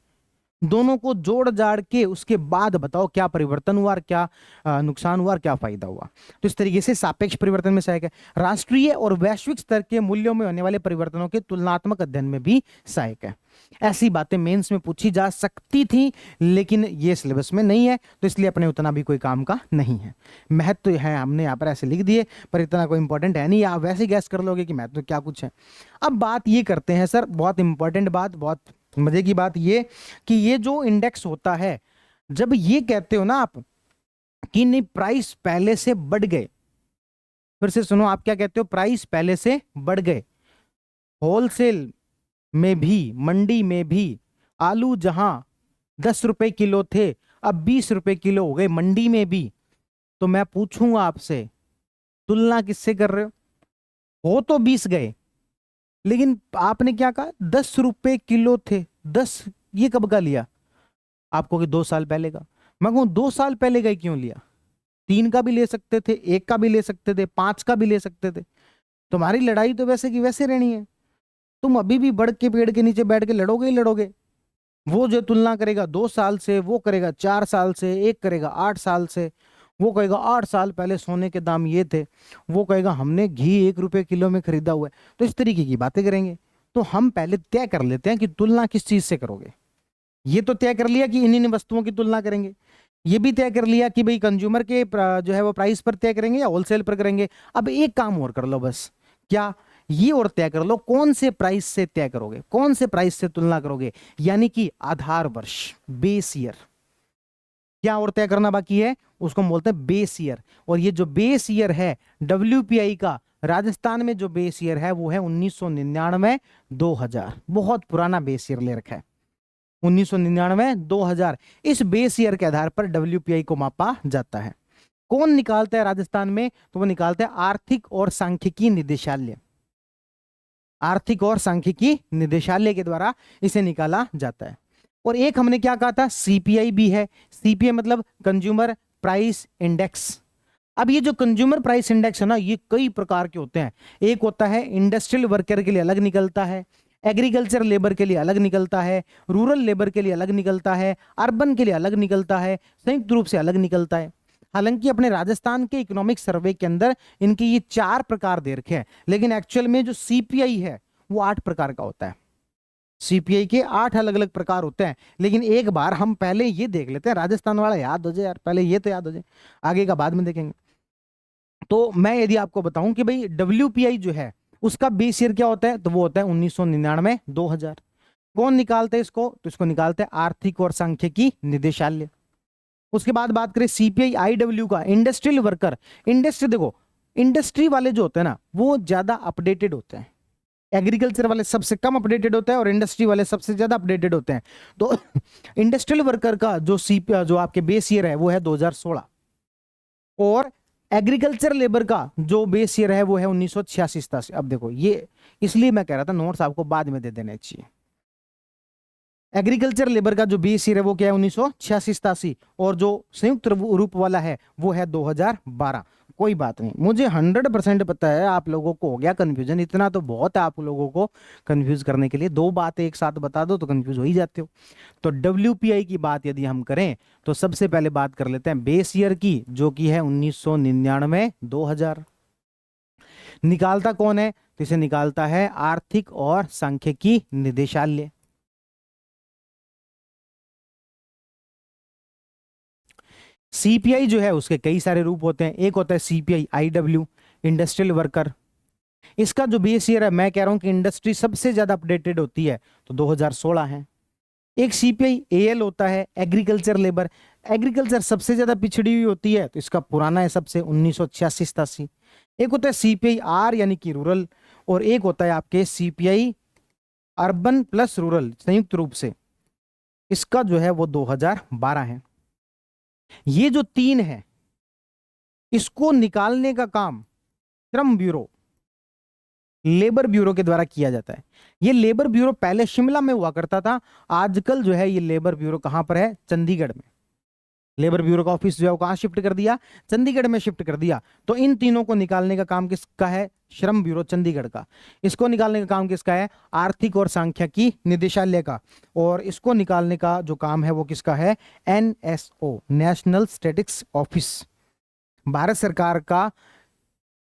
दोनों को जोड़ जाड़ के उसके बाद बताओ क्या परिवर्तन हुआ और क्या नुकसान हुआ और क्या फायदा हुआ। तो इस तरीके से सापेक्ष परिवर्तन में सहायक है। राष्ट्रीय और वैश्विक स्तर के मूल्यों में होने वाले परिवर्तनों के तुलनात्मक अध्ययन में भी सहायक है। ऐसी बातें मेंस में पूछी जा सकती थी, लेकिन ये सिलेबस में नहीं है, तो इसलिए अपने उतना भी कोई काम का नहीं है। महत्व है हमने यहाँ पर ऐसे लिख दिए, पर इतना कोई इंपॉर्टेंट है नहीं। आप वैसे गैस कर लोगे कि महत्व क्या कुछ है। अब बात ये करते हैं सर, बहुत इंपॉर्टेंट बात, बहुत मजे की बात ये कि ये जो इंडेक्स होता है, जब ये कहते हो ना आप कि नहीं प्राइस पहले से बढ़ गए, फिर से सुनो, आप क्या कहते हो? प्राइस पहले से बढ़ गए। होलसेल में भी, मंडी में भी आलू जहां 10 रुपए किलो थे, अब 20 रुपए किलो हो गए मंडी में भी। तो मैं पूछूंगा आपसे, तुलना किससे कर रहे हो? हो तो 20 गए, लेकिन आपने क्या कहा? 10 रुपए किलो थे। 10 ये कब का लिया? आपको कि 2 साल पहले का। मैं कहूं 2 साल पहले का क्यों लिया? 3 का भी ले सकते थे, 1 का भी ले सकते थे, 5 का भी ले सकते थे। तुम्हारी लड़ाई तो वैसे की वैसे रहनी है। तुम अभी भी बढ़ के पेड़ के नीचे बैठ के लड़ोगे ही लड़ोगे। वो जो तुलना करेगा 2 साल से, वो करेगा 4 साल से, एक करेगा 8 साल से, वो कहेगा 8 साल पहले सोने के दाम ये थे, वो कहेगा हमने घी 1 रुपए किलो में खरीदा हुआ है। तो इस तरीके की बातें करेंगे। तो हम पहले तय कर लेते हैं कि तुलना किस चीज से करोगे। ये तो तय कर लिया कि इन इन वस्तुओं की तुलना करेंगे। ये भी तय कर लिया कि भाई कंज्यूमर के जो है वो प्राइस पर तय करेंगे या होलसेल पर करेंगे। अब एक काम और कर लो बस, क्या? ये और तय कर लो कौन से प्राइस से तय करोगे, कौन से प्राइस से तुलना करोगे, यानी कि आधार वर्ष, बेस ईयर। क्या और तय करना बाकी है? उसको हम बोलते हैं बेस ईयर। और ये जो बेस ईयर है डब्ल्यूपीआई का, राजस्थान में जो बेस ईयर है वो है 1999 2000। बहुत पुराना बेस ईयर ले रखा है, 1999 2000। इस बेस ईयर के आधार पर डब्ल्यूपीआई को मापा जाता है। कौन निकालता है राजस्थान में? तो वो निकालता है आर्थिक और सांख्यिकी निदेशालय। आर्थिक और सांख्यिकी निदेशालय के द्वारा इसे निकाला जाता है। और एक हमने क्या कहा था? सीपीआई भी है। सीपीआई मतलब कंज्यूमर प्राइस इंडेक्स। अब ये जो कंज्यूमर प्राइस इंडेक्स है ना, ये कई प्रकार के होते हैं। एक होता है इंडस्ट्रियल वर्कर के लिए अलग निकलता है, एग्रीकल्चर लेबर के लिए अलग निकलता है, रूरल लेबर के लिए अलग निकलता है, अर्बन के लिए अलग निकलता है, संयुक्त रूप से अलग निकलता है। हालांकि अपने राजस्थान के इकोनॉमिक सर्वे के अंदर इनके ये 4 प्रकार दे रखे हैं, लेकिन एक्चुअल में जो सीपीआई है वो 8 प्रकार का होता है। सीपीआई के 8 अलग अलग प्रकार होते हैं। लेकिन एक बार हम पहले ये देख लेते हैं, राजस्थान वाला याद हो जाए यार, पहले ये तो याद हो जाए, आगे का बाद में देखेंगे। तो मैं यदि आपको बताऊं कि भाई डब्ल्यूपीआई जो है उसका बेस ईयर क्या होता है, तो वो होता है 1999 2000। कौन निकालते हैं इसको? तो इसको निकालते हैं आर्थिक और सांख्यिकी निदेशालय। उसके बाद बात करें सीपीआई आईडब्ल्यू का, इंडस्ट्रियल वर्कर। इंडस्ट्री देखो, इंडस्ट्री वाले जो होते हैं ना वो ज्यादा अपडेटेड होते हैं, एग्रीकल्चर वाले सबसे कम अपडेटेड होते हैं और इंडस्ट्री वाले सबसे ज्यादा अपडेटेड होते हैं। तो इंडस्ट्रियल वर्कर का जो जो आपके बेस ईयर है वो है 2016, और एग्रीकल्चर लेबर का जो बेस ईयर है वो है 1986-87। अब देखो ये इसलिए मैं कह रहा था नोट्स आपको बाद में दे देने चाहिए। एग्रीकल्चर लेबर का जो बेस ईयर है वो क्या है 1986-87, और जो संयुक्त रूप वाला है वो है 2012। कोई बात नहीं, मुझे 100% पता है आप लोगों को हो गया कंफ्यूजन, इतना तो बहुत है आप लोगों को कंफ्यूज करने के लिए। दो बातें एक साथ बता दो तो कंफ्यूज हो ही जाते हो। तो डब्ल्यूपीआई की बात यदि हम करें तो सबसे पहले बात कर लेते हैं बेस ईयर की, जो कि है 1999 2000। निकालता कौन है? तो इसे निकालता है आर्थिक और सांख्यिकी निदेशालय। सीपीआई जो है उसके कई सारे रूप होते हैं। एक होता है सीपीआई आईडब्ल्यू, इंडस्ट्रियल वर्कर। इसका जो बेस ईयर है, मैं कह रहा हूं कि इंडस्ट्री सबसे ज्यादा अपडेटेड होती है तो 2016 है। एक सीपीआई एएल होता है, एग्रीकल्चर लेबर। एग्रीकल्चर सबसे ज्यादा पिछड़ी हुई होती है तो इसका पुराना है सबसे 1986-87। एक होता है सीपीआई आर यानी कि रूरल, और एक होता है आपके सीपीआई अर्बन प्लस रूरल संयुक्त रूप से, इसका जो है वो 2012 है। ये जो तीन है इसको निकालने का काम श्रम ब्यूरो, लेबर ब्यूरो के द्वारा किया जाता है। ये लेबर ब्यूरो पहले शिमला में हुआ करता था, आजकल जो है ये लेबर ब्यूरो कहां पर है? चंडीगढ़ में। लेबर ब्यूरो का ऑफिस जो है वो कहां शिफ्ट कर दिया? चंडीगढ़ में शिफ्ट कर दिया। तो इन तीनों को निकालने का काम किसका है? श्रम ब्यूरो चंडीगढ़ का। इसको निकालने का काम किसका है? आर्थिक और सांख्यिकी निदेशालय का। और इसको निकालने का जो काम है वो किसका है? NSO, national statistics office. Bharat सरकार का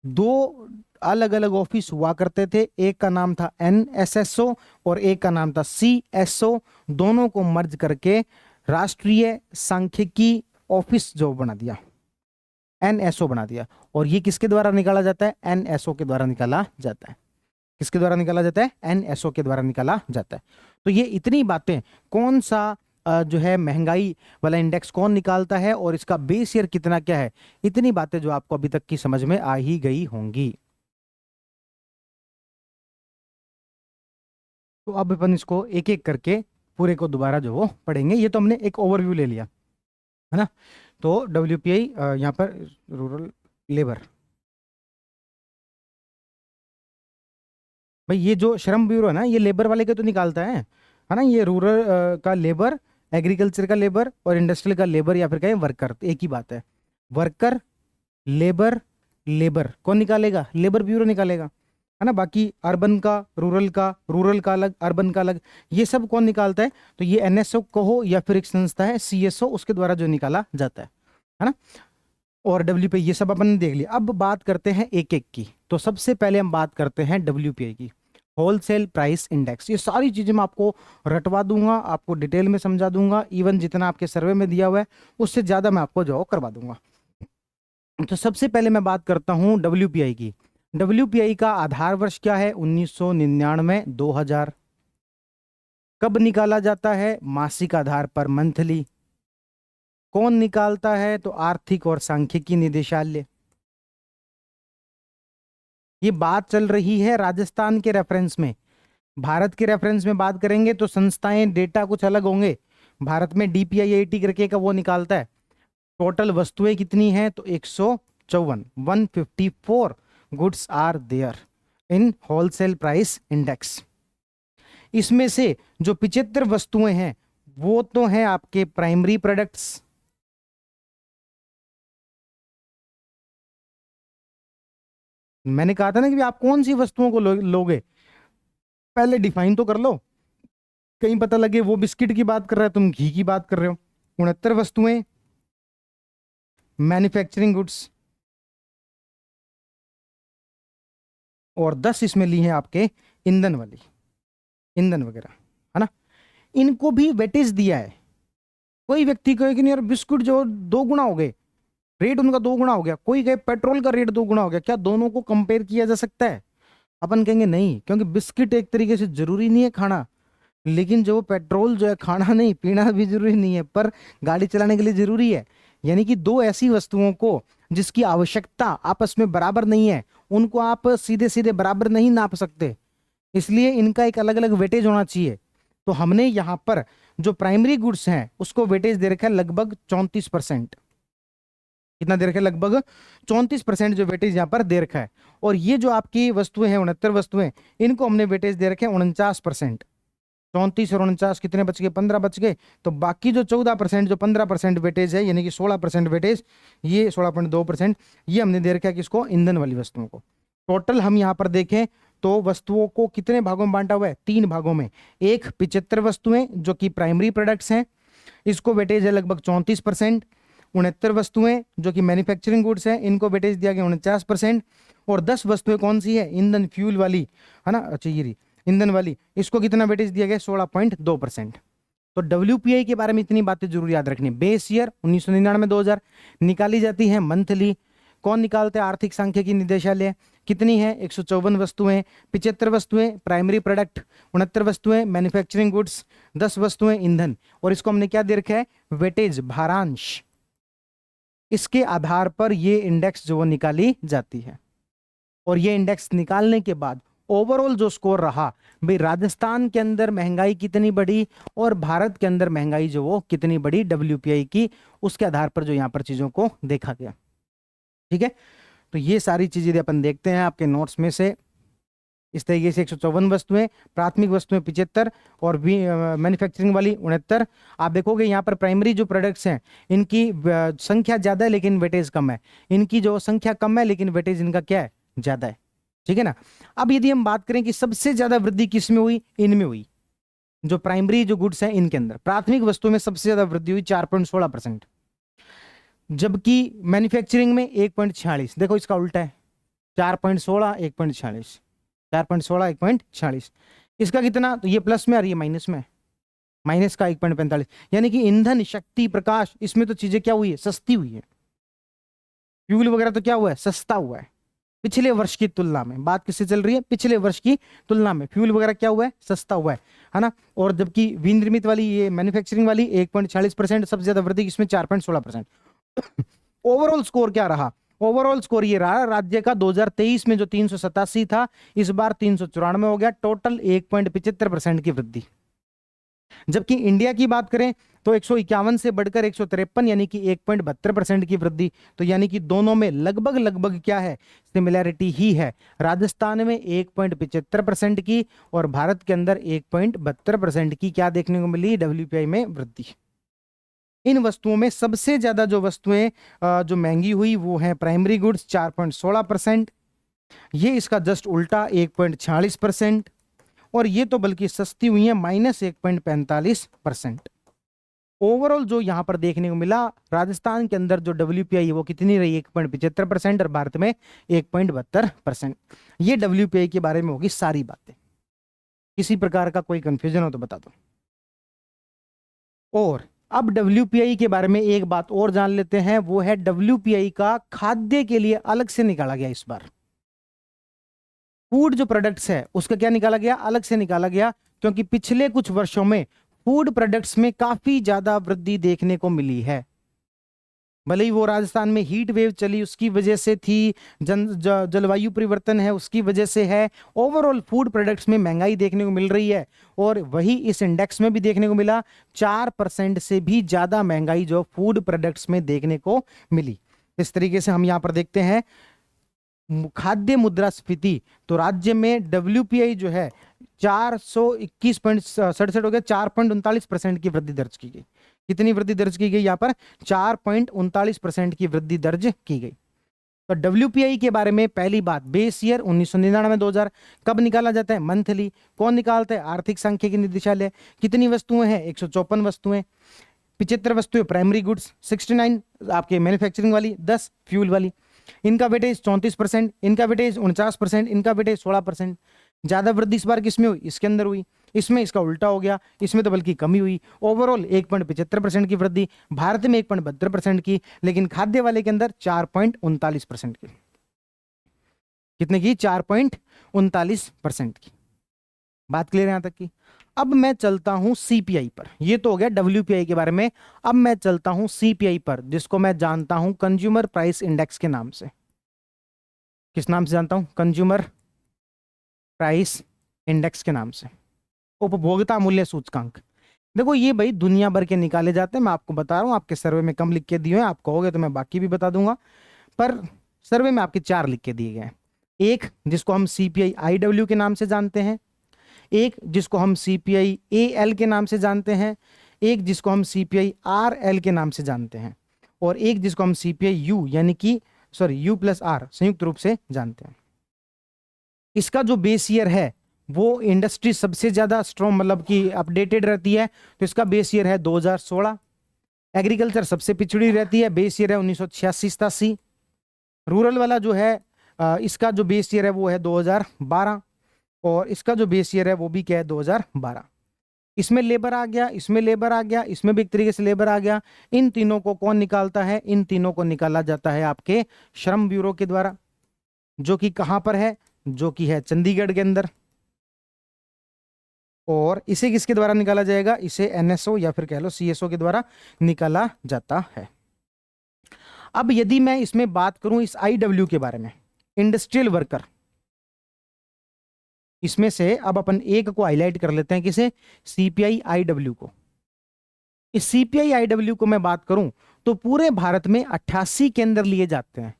दो अलग अलग ऑफिस हुआ करते थे, एक का नाम था एनएसएसओ और एक का नाम था सीएसओ। दोनों को मर्ज करके राष्ट्रीय सांख्यिकी ऑफिस जो बना दिया, एनएसओ बना दिया। और ये किसके द्वारा निकाला जाता है? एनएसओ के द्वारा निकाला जाता है। किसके द्वारा निकाला जाता है? एनएसओ के द्वारा निकाला जाता है। तो ये इतनी बातें, कौन सा जो है महंगाई वाला इंडेक्स कौन निकालता है और इसका बेस ईयर कितना क्या है, इतनी बातें जो आपको अभी तक की समझ में आ ही गई होंगी। तो अब अपन इसको एक एक करके पूरे को दोबारा जो वो पढ़ेंगे। ये तो हमने एक ओवरव्यू ले लिया है ना। तो डब्ल्यूपीआई यहाँ पर रूरल लेबर, भाई ये जो श्रम ब्यूरो है ना ये लेबर वाले के तो निकालता है ना। ये रूरल का लेबर, एग्रीकल्चर का लेबर और इंडस्ट्रियल का लेबर, या फिर कहें वर्कर, तो एक ही बात है। वर्कर, लेबर, लेबर कौन निकालेगा? लेबर ब्यूरो निकालेगा, है ना। बाकी अर्बन का, रूरल का अलग, अर्बन का अलग, ये सब कौन निकालता है? तो ये एनएसओ कहो या फिर एक संस्था है सीएसओ, उसके द्वारा जो निकाला जाता है ना। और डब्ल्यूपीआई ये सब अपन ने देख लिया। अब बात करते हैं एक एक की। तो सबसे पहले हम बात करते हैं डब्ल्यूपीआई की, होलसेल प्राइस इंडेक्स। ये सारी चीजें मैं आपको रटवा दूंगा, आपको डिटेल में समझा दूंगा, इवन जितना आपके सर्वे में दिया हुआ है उससे ज्यादा मैं आपको जो करवा दूंगा। तो सबसे पहले मैं बात करता हूं डब्ल्यूपीआई की। डब्ल्यूपीआई का आधार वर्ष क्या है? 1999 2000। कब निकाला जाता है? मासिक आधार पर, मंथली। कौन निकालता है? तो आर्थिक और सांख्यिकी निदेशालय। ये बात चल रही है राजस्थान के रेफरेंस में। भारत के रेफरेंस में बात करेंगे तो संस्थाएं, डेटा कुछ अलग होंगे। भारत में डीपीआईआईटी करके का वो निकालता है टोटल वस्तुएं कितनी हैं, तो 154, 154 goods are there in wholesale price index. इसमें से जो 75 वस्तुएं हैं वो तो हैं आपके प्राइमरी प्रोडक्ट्स। मैंने कहा था ना कि आप कौन सी वस्तुओं को लोगे, पहले डिफाइन तो कर लो। कहीं पता लगे वो बिस्किट की बात कर रहा है, तुम घी की बात कर रहे हो। 69 वस्तुएं मैन्युफैक्चरिंग गुड्स, और 10 इसमें ली हैं आपके ईंधन वाली, ईंधन वगैरह, है ना। इनको भी वेटेज दिया है। कोई व्यक्ति कहे कि नहीं यार बिस्कुट जो 2 गुना हो गए, रेट उनका 2 गुना हो गया, कोई कहे पेट्रोल का रेट 2 गुना हो गया, क्या दोनों को कंपेयर किया जा सकता है? अपन कहेंगे नहीं, क्योंकि बिस्किट एक तरीके से जरूरी नहीं है खाना, लेकिन जो पेट्रोल जो है खाना नहीं, पीना भी जरूरी नहीं है, पर गाड़ी चलाने के लिए जरूरी है। यानी कि दो ऐसी वस्तुओं को जिसकी आवश्यकता आपस में बराबर नहीं है, उनको आप सीधे सीधे बराबर नहीं नाप सकते, इसलिए इनका एक अलग अलग वेटेज होना चाहिए। तो हमने यहाँ पर जो प्राइमरी गुड्स हैं उसको वेटेज दे रखा है लगभग 34%। कितना दे रखा है? लगभग 34% जो वेटेज यहाँ पर दे रखा है। और ये जो आपकी वस्तुएं हैं 69 वस्तुएं, इनको हमने वेटेज दे रखे हैं 49%। 34 और 49 कितने बच गए? 15 बच गए। तो बाकी जो 14%, जो 15% वेटेज है, यानी कि 16% वेटेज, ये 16.2% ये हमने दे रखा है किसको? ईंधन वाली वस्तुओं को। टोटल हम यहाँ पर देखें तो वस्तुओं को कितने भागों में बांटा हुआ है? 3 भागों में। एक 75 वस्तुएं जो कि प्राइमरी प्रोडक्ट्स हैं, इसको वेटेज है लगभग 34%। 69 वस्तुएं जो कि मैन्युफैक्चरिंग गुड्स हैं, इनको वेटेज दिया गया 49%। और 10 वस्तुएं कौन सी है? ईंधन, फ्यूल वाली, है ना? अच्छा, ये ईंधन वाली, इसको कितना वेटेज दिया गया? 16.2%। तो WPI के बारे में इतनी बातें जरूर याद रखनी। बेस ईयर 1999-2000 निकाली जाती है मंथली। कौन निकालते हैं? आर्थिक सांख्यिकी निदेशालय। कितनी है? 154 वस्तुएं। 75 वस्तुएं प्राइमरी प्रोडक्ट, 69 वस्तुएं मैन्युफैक्चरिंग गुड्स, 10 वस्तुएं ईंधन। और इसको हमने क्या दे रखा है? वेटेज, भारांश। इसके आधार पर ये इंडेक्स जो वो निकाली जाती है। और ये इंडेक्स निकालने के बाद ओवरऑल जो स्कोर रहा भाई, राजस्थान के अंदर महंगाई कितनी बढ़ी और भारत के अंदर महंगाई जो वो कितनी बढ़ी WPI की, उसके आधार पर जो यहाँ पर चीजों को देखा गया। ठीक है, तो ये सारी चीजें अपन देखते हैं आपके नोट्स में से। इस तरीके से 154 वस्तुएं, प्राथमिक वस्तुएं 75 और मैन्युफैक्चरिंग वाली 69। आप देखोगे यहाँ पर प्राइमरी जो प्रोडक्ट्स हैं इनकी संख्या ज्यादा है लेकिन वेटेज कम है, इनकी जो संख्या कम है लेकिन वेटेज इनका क्या है? ज्यादा है। ठीक है ना? अब यदि हम बात करें कि सबसे ज्यादा वृद्धि किस में हुई? इनमें हुई, जो प्राइमरी जो गुड्स हैं इनके अंदर। प्राथमिक वस्तुओं में सबसे ज्यादा वृद्धि हुई 4.16%, जबकि मैन्युफैक्चरिंग में 1.46। देखो इसका उल्टा है, 4.16 1.46, 4.16 1.46। इसका कितना? तो ये प्लस में और ये माइनस में, माइनस का 1.45। यानी कि ईंधन, शक्ति, प्रकाश, इसमें तो चीजें क्या हुई है? सस्ती हुई है। फ्यूल वगैरह तो क्या हुआ है? सस्ता हुआ है पिछले वर्ष की तुलना में। बात किससे चल रही है? पिछले वर्ष की तुलना में फ्यूल वगैरह क्या हुआ है? सस्ता हुआ है ना? और जबकि विनिर्मित वाली, ये मैन्युफैक्चरिंग वाली 1.46%, सबसे ज्यादा वृद्धि इसमें 4.16%। ओवरऑल स्कोर क्या रहा? ओवरऑल स्कोर ये रहा राज्य का 2023 में जो 387 था, इस बार 394 हो गया। टोटल 1.75% की वृद्धि। जबकि इंडिया की बात करें तो 151 से बढ़कर 153, यानी कि 1.72% की वृद्धि। तो यानी कि दोनों में लगभग लगभग क्या है? सिमिलैरिटी ही है। राजस्थान में 1.75% की और भारत के अंदर 1.72% की क्या देखने को मिली? WPI में वृद्धि। इन वस्तुओं में सबसे ज्यादा जो वस्तुएं जो महंगी हुई वो है प्राइमरी गुड्स, 4.16%। ये इसका जस्ट उल्टा 1.46%। और ये तो बल्कि सस्ती हुई है, -1.45%। ओवरऑल जो यहां पर देखने को मिला, राजस्थान के अंदर जो WPI है वो कितनी रही? 1.75% और भारत में 1.72%। ये WPI के बारे में होगी सारी बातें। किसी प्रकार का कोई कंफ्यूजन हो तो बता दो। और अब WPI के बारे में एक बात और जान लेते हैं, वो है WPI का खाद्य के लिए अलग से निकाला गया। इस बार फूड जो प्रोडक्ट्स है उसका क्या निकाला गया? अलग से निकाला गया, क्योंकि पिछले कुछ वर्षों में फूड प्रोडक्ट्स में काफी ज्यादा वृद्धि देखने को मिली है। भले ही वो राजस्थान में हीट वेव चली उसकी वजह से थी, जलवायु परिवर्तन है उसकी वजह से है, ओवरऑल फूड प्रोडक्ट्स में महंगाई देखने को मिल रही है। और वही इस इंडेक्स में भी देखने को मिला, 4% से भी ज्यादा महंगाई जो फूड प्रोडक्ट्स में देखने को मिली। इस तरीके से हम यहाँ पर देखते हैं खाद्य मुद्रास्फीति। तो राज्य में WPI जो है 421.67 हो गया, 4.39% की वृद्धि दर्ज की गई। कितनी वृद्धि दर्ज की गई? यहाँ पर 4.39% की वृद्धि दर्ज की गई। तो WPI के बारे में पहली बात, बेस ईयर 1999-2000 कब निकाला जाता है? मंथली। कौन निकालता है? आर्थिक सांख्यिकी निदेशालय। कितनी वस्तुएं हैं? 154 वस्तुएं। 75 वस्तुएं प्राइमरी गुड्स, 69 आपके मैन्युफैक्चरिंग वाली, 10 फ्यूल वाली। इनका वेटेज 34%, इनका वेटेज 49%, इनका वेटेज 16%। ज्यादा वृद्धि इस बार किसमें हुई? इसके अंदर हुई। इसमें इसका उल्टा हो गया, इसमें तो बल्कि कमी हुई। ओवरऑल 1.75% की वृद्धि, भारत में 1.72% की, लेकिन खाद्य वाले के अंदर 4.39% की। कितने की? 4.39% की। बात क्लियर है यहां तक की? अब मैं चलता हूं सीपीआई पर। ये तो हो गया डब्ल्यूपीआई के बारे में। अब मैं चलता हूं सीपीआई पर, जिसको मैं जानता हूं कंज्यूमर प्राइस इंडेक्स के नाम से। किस नाम से जानता हूं? कंज्यूमर प्राइस इंडेक्स के नाम से, उपभोक्ता मूल्य सूचकांक। देखो ये भाई दुनिया भर के निकाले जाते हैं, मैं आपको बता रहा हूं। आपके सर्वे में कम लिख के दिए हैं, आप कहोगे तो मैं बाकी भी बता दूंगा, पर सर्वे में आपके 4 लिख के दिए गए हैं। एक जिसको हम सीपीआई आईडब्ल्यू के नाम से जानते हैं, एक जिसको हम सीपीआई एएल के नाम से जानते हैं, एक जिसको हम सीपीआई आरएल के नाम से जानते हैं, और एक जिसको हम सीपीआई यू यानी कि यू प्लस आर संयुक्त रूप से जानते हैं। इसका जो बेस ईयर है वो इंडस्ट्री सबसे ज्यादा स्ट्रॉन्ग मतलब कि अपडेटेड रहती है, तो इसका बेस ईयर है 2016। एग्रीकल्चर सबसे पिछड़ी रहती है, बेस ईयर है 1986-87। रूरल वाला जो है इसका जो बेस ईयर है वो है 2012, और इसका जो बेस ईयर है वो भी क्या है? 2012। इसमें लेबर आ गया, इसमें लेबर आ गया, इसमें भी एक तरीके से लेबर आ गया। इन तीनों को कौन निकालता है? इन तीनों को निकाला जाता है आपके श्रम ब्यूरो के द्वारा, जो कि कहां पर है? जो कि है चंडीगढ़ के अंदर। और इसे किसके द्वारा निकाला जाएगा? इसे एनएसओ या फिर कह लो सीएसओ के द्वारा निकाला जाता है। अब यदि मैं इसमें बात करूं इस आईडब्ल्यू के बारे में, इंडस्ट्रियल वर्कर, इसमें से अब अपन एक को हाईलाइट कर लेते हैं, किसे? सीपीआई आईडब्ल्यू को। इस सीपीआई आईडब्ल्यू को मैं बात करूं तो पूरे भारत में 88 केंद्र लिए जाते हैं,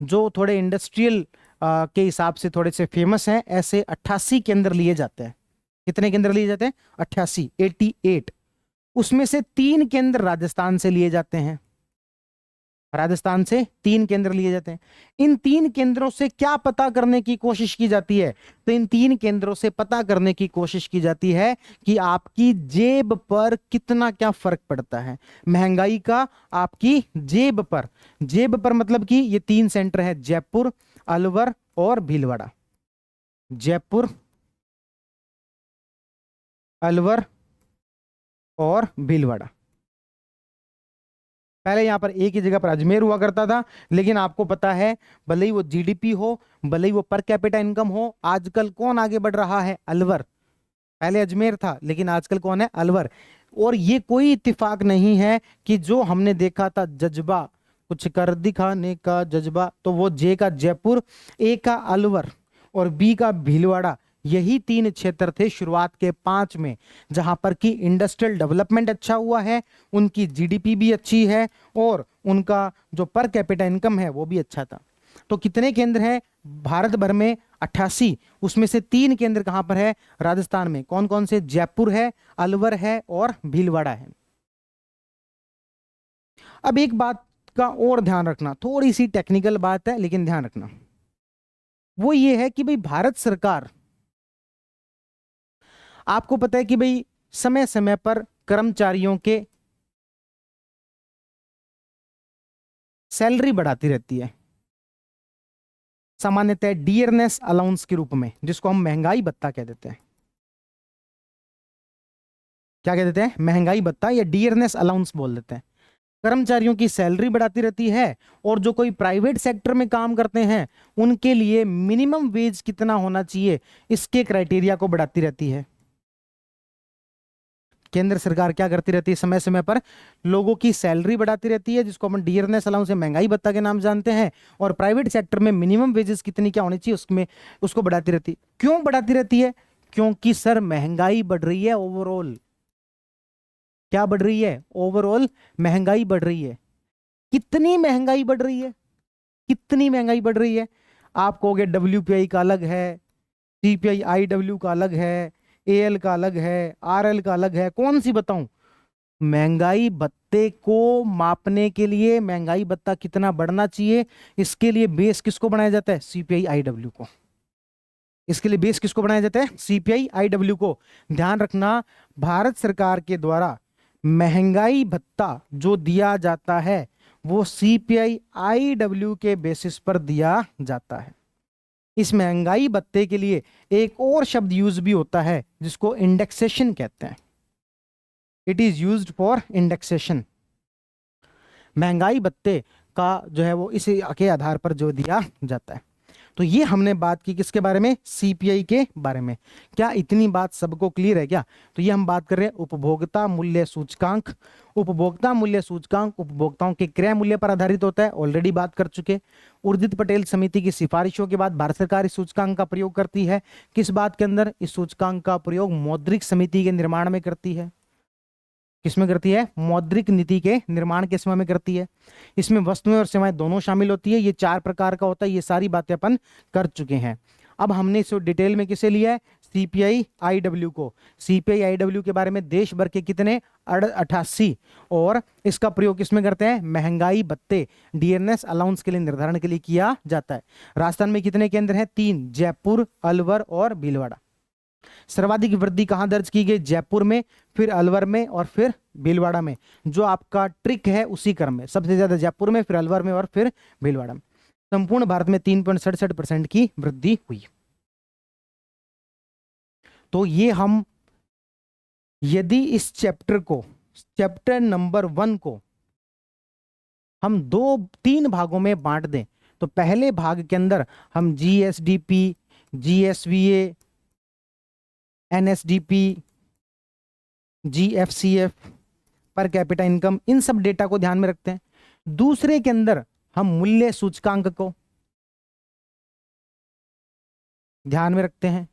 जो थोड़े इंडस्ट्रियल के हिसाब से थोड़े से फेमस हैं। ऐसे 88 केंद्र लिए जाते हैं। कितने केंद्र लिए जाते हैं? 88, 88। उसमें से 3 केंद्र राजस्थान से लिए जाते हैं। राजस्थान से 3 केंद्र लिए जाते हैं। इन 3 केंद्रों से क्या पता करने की कोशिश की जाती है? तो इन 3 केंद्रों से पता करने की कोशिश की जाती है कि आपकी जेब पर कितना क्या फर्क पड़ता है महंगाई का, आपकी जेब पर। जेब पर मतलब कि ये 3 सेंटर है, जयपुर, अलवर और भीलवाड़ा। जयपुर, अलवर और भीलवाड़ा। पहले यहां पर एक ही जगह पर अजमेर हुआ करता था, लेकिन आपको पता है भले ही वो जीडीपी हो, भले ही वो पर कैपिटा इनकम हो, आजकल कौन आगे बढ़ रहा है? अलवर। पहले अजमेर था, लेकिन आजकल कौन है? अलवर। और ये कोई इत्तेफाक नहीं है कि जो हमने देखा था जज्बा, कुछ कर दिखाने का जज्बा, तो वो जे का जयपुर, ए का अलवर और बी का भीलवाड़ा, यही 3 क्षेत्र थे शुरुआत के 5 में, जहां पर कि इंडस्ट्रियल डेवलपमेंट अच्छा हुआ है, उनकी जीडीपी भी अच्छी है, और उनका जो पर कैपिटा इनकम है वो भी अच्छा था। तो कितने केंद्र हैं भारत भर में? 88। उसमें से 3 केंद्र कहां पर है? राजस्थान में। कौन कौन से? जयपुर है, अलवर है और भीलवाड़ा है। अब एक बात का और ध्यान रखना, थोड़ी सी टेक्निकल बात है लेकिन ध्यान रखना, वो ये है कि भाई भारत सरकार, आपको पता है कि भाई समय समय पर कर्मचारियों के सैलरी बढ़ाती रहती है, सामान्यतः डियरनेस अलाउंस के रूप में, जिसको हम महंगाई भत्ता कह देते हैं। क्या कह देते हैं? महंगाई भत्ता या डियरनेस अलाउंस बोल देते हैं। कर्मचारियों की सैलरी बढ़ाती रहती है, और जो कोई प्राइवेट सेक्टर में काम करते हैं उनके लिए मिनिमम वेज कितना होना चाहिए, इसके क्राइटेरिया को बढ़ाती रहती है। केंद्र सरकार क्या करती रहती है? समय समय पर लोगों की सैलरी बढ़ाती रहती है, जिसको अपन डियरनेस अलाउंस से महंगाई भत्ता के नाम जानते हैं, और प्राइवेट सेक्टर में मिनिमम वेजेस कितनी क्या होनी चाहिए उसमें उसको बढ़ाती रहती है। क्यों बढ़ाती रहती है? क्योंकि सर महंगाई बढ़ रही है ओवरऑल। क्या बढ़ रही है? ओवरऑल महंगाई बढ़ रही है। कितनी महंगाई बढ़ रही है? कितनी महंगाई बढ़ रही है? आप कहोगे डब्ल्यूपीआई का अलग है, सीपीआई आईडब्ल्यू का अलग है, एएल का अलग है, आरएल का अलग है, कौन सी बताऊं? महंगाई भत्ते को मापने के लिए महंगाई भत्ता कितना बढ़ना चाहिए, इसके लिए बेस किसको बनाया जाता है? सीपीआई आईडब्ल्यू को। इसके लिए बेस किसको बनाया जाता है? सीपीआई आईडब्ल्यू को। ध्यान रखना, भारत सरकार के द्वारा महंगाई भत्ता जो दिया जाता है वो सीपीआई आईडब्ल्यू के बेसिस पर दिया जाता है। इस महंगाई भत्ते के लिए एक और शब्द यूज भी होता है जिसको इंडेक्सेशन कहते हैं। It is used for indexation. महंगाई भत्ते का जो है वो इसी के आधार पर जो दिया जाता है। तो ये हमने बात की किसके बारे में, सीपीआई के बारे में। क्या इतनी बात सबको क्लियर है क्या? तो ये हम बात कर रहे हैं उपभोक्ता मूल्य सूचकांक। उपभोक्ता मूल्य सूचकांक उपभोक्ताओं के क्रय मूल्य पर आधारित होता है, ऑलरेडी बात कर चुके। उर्जित पटेल समिति की सिफारिशों के बाद भारत सरकार इस सूचकांक का प्रयोग करती है। किस बात के अंदर? इस सूचकांक का प्रयोग मौद्रिक समिति के निर्माण में करती है। किसमें करती है? मौद्रिक नीति के निर्माण के समय में करती है। इसमें वस्तुएं और सेवाएं दोनों शामिल होती है। ये 4 प्रकार का होता है। ये सारी बातें अपन कर चुके हैं। अब हमने इसे डिटेल में किसे लिया है? सीपीआई आईडब्ल्यू को। सीपीआई आईडब्ल्यू के बारे में देश भर के कितने 88, और इसका प्रयोग किसमें करते हैं? महंगाई भत्ते डीएनएस अलाउंस के लिए निर्धारण के लिए किया जाता है। राजस्थान में कितने केंद्र हैं? 3, जयपुर, अलवर और भीलवाड़ा। सर्वाधिक वृद्धि कहां दर्ज की गई? जयपुर में, फिर अलवर में और फिर भीलवाड़ा में। जो आपका ट्रिक है उसी क्रम में, सबसे ज्यादा जयपुर में, फिर अलवर में और फिर भीलवाड़ा में। संपूर्ण भारत में 3.67% की वृद्धि हुई। तो ये हम यदि इस चैप्टर को, चैप्टर नंबर 1 को हम 3 भागों में बांट दें, तो पहले भाग के अंदर हम GSDP, जीएसवीए, NSDP, GFCF, per capita income, इन सब डेटा को ध्यान में रखते हैं। दूसरे के अंदर हम मूल्य सूचकांक को ध्यान में रखते हैं।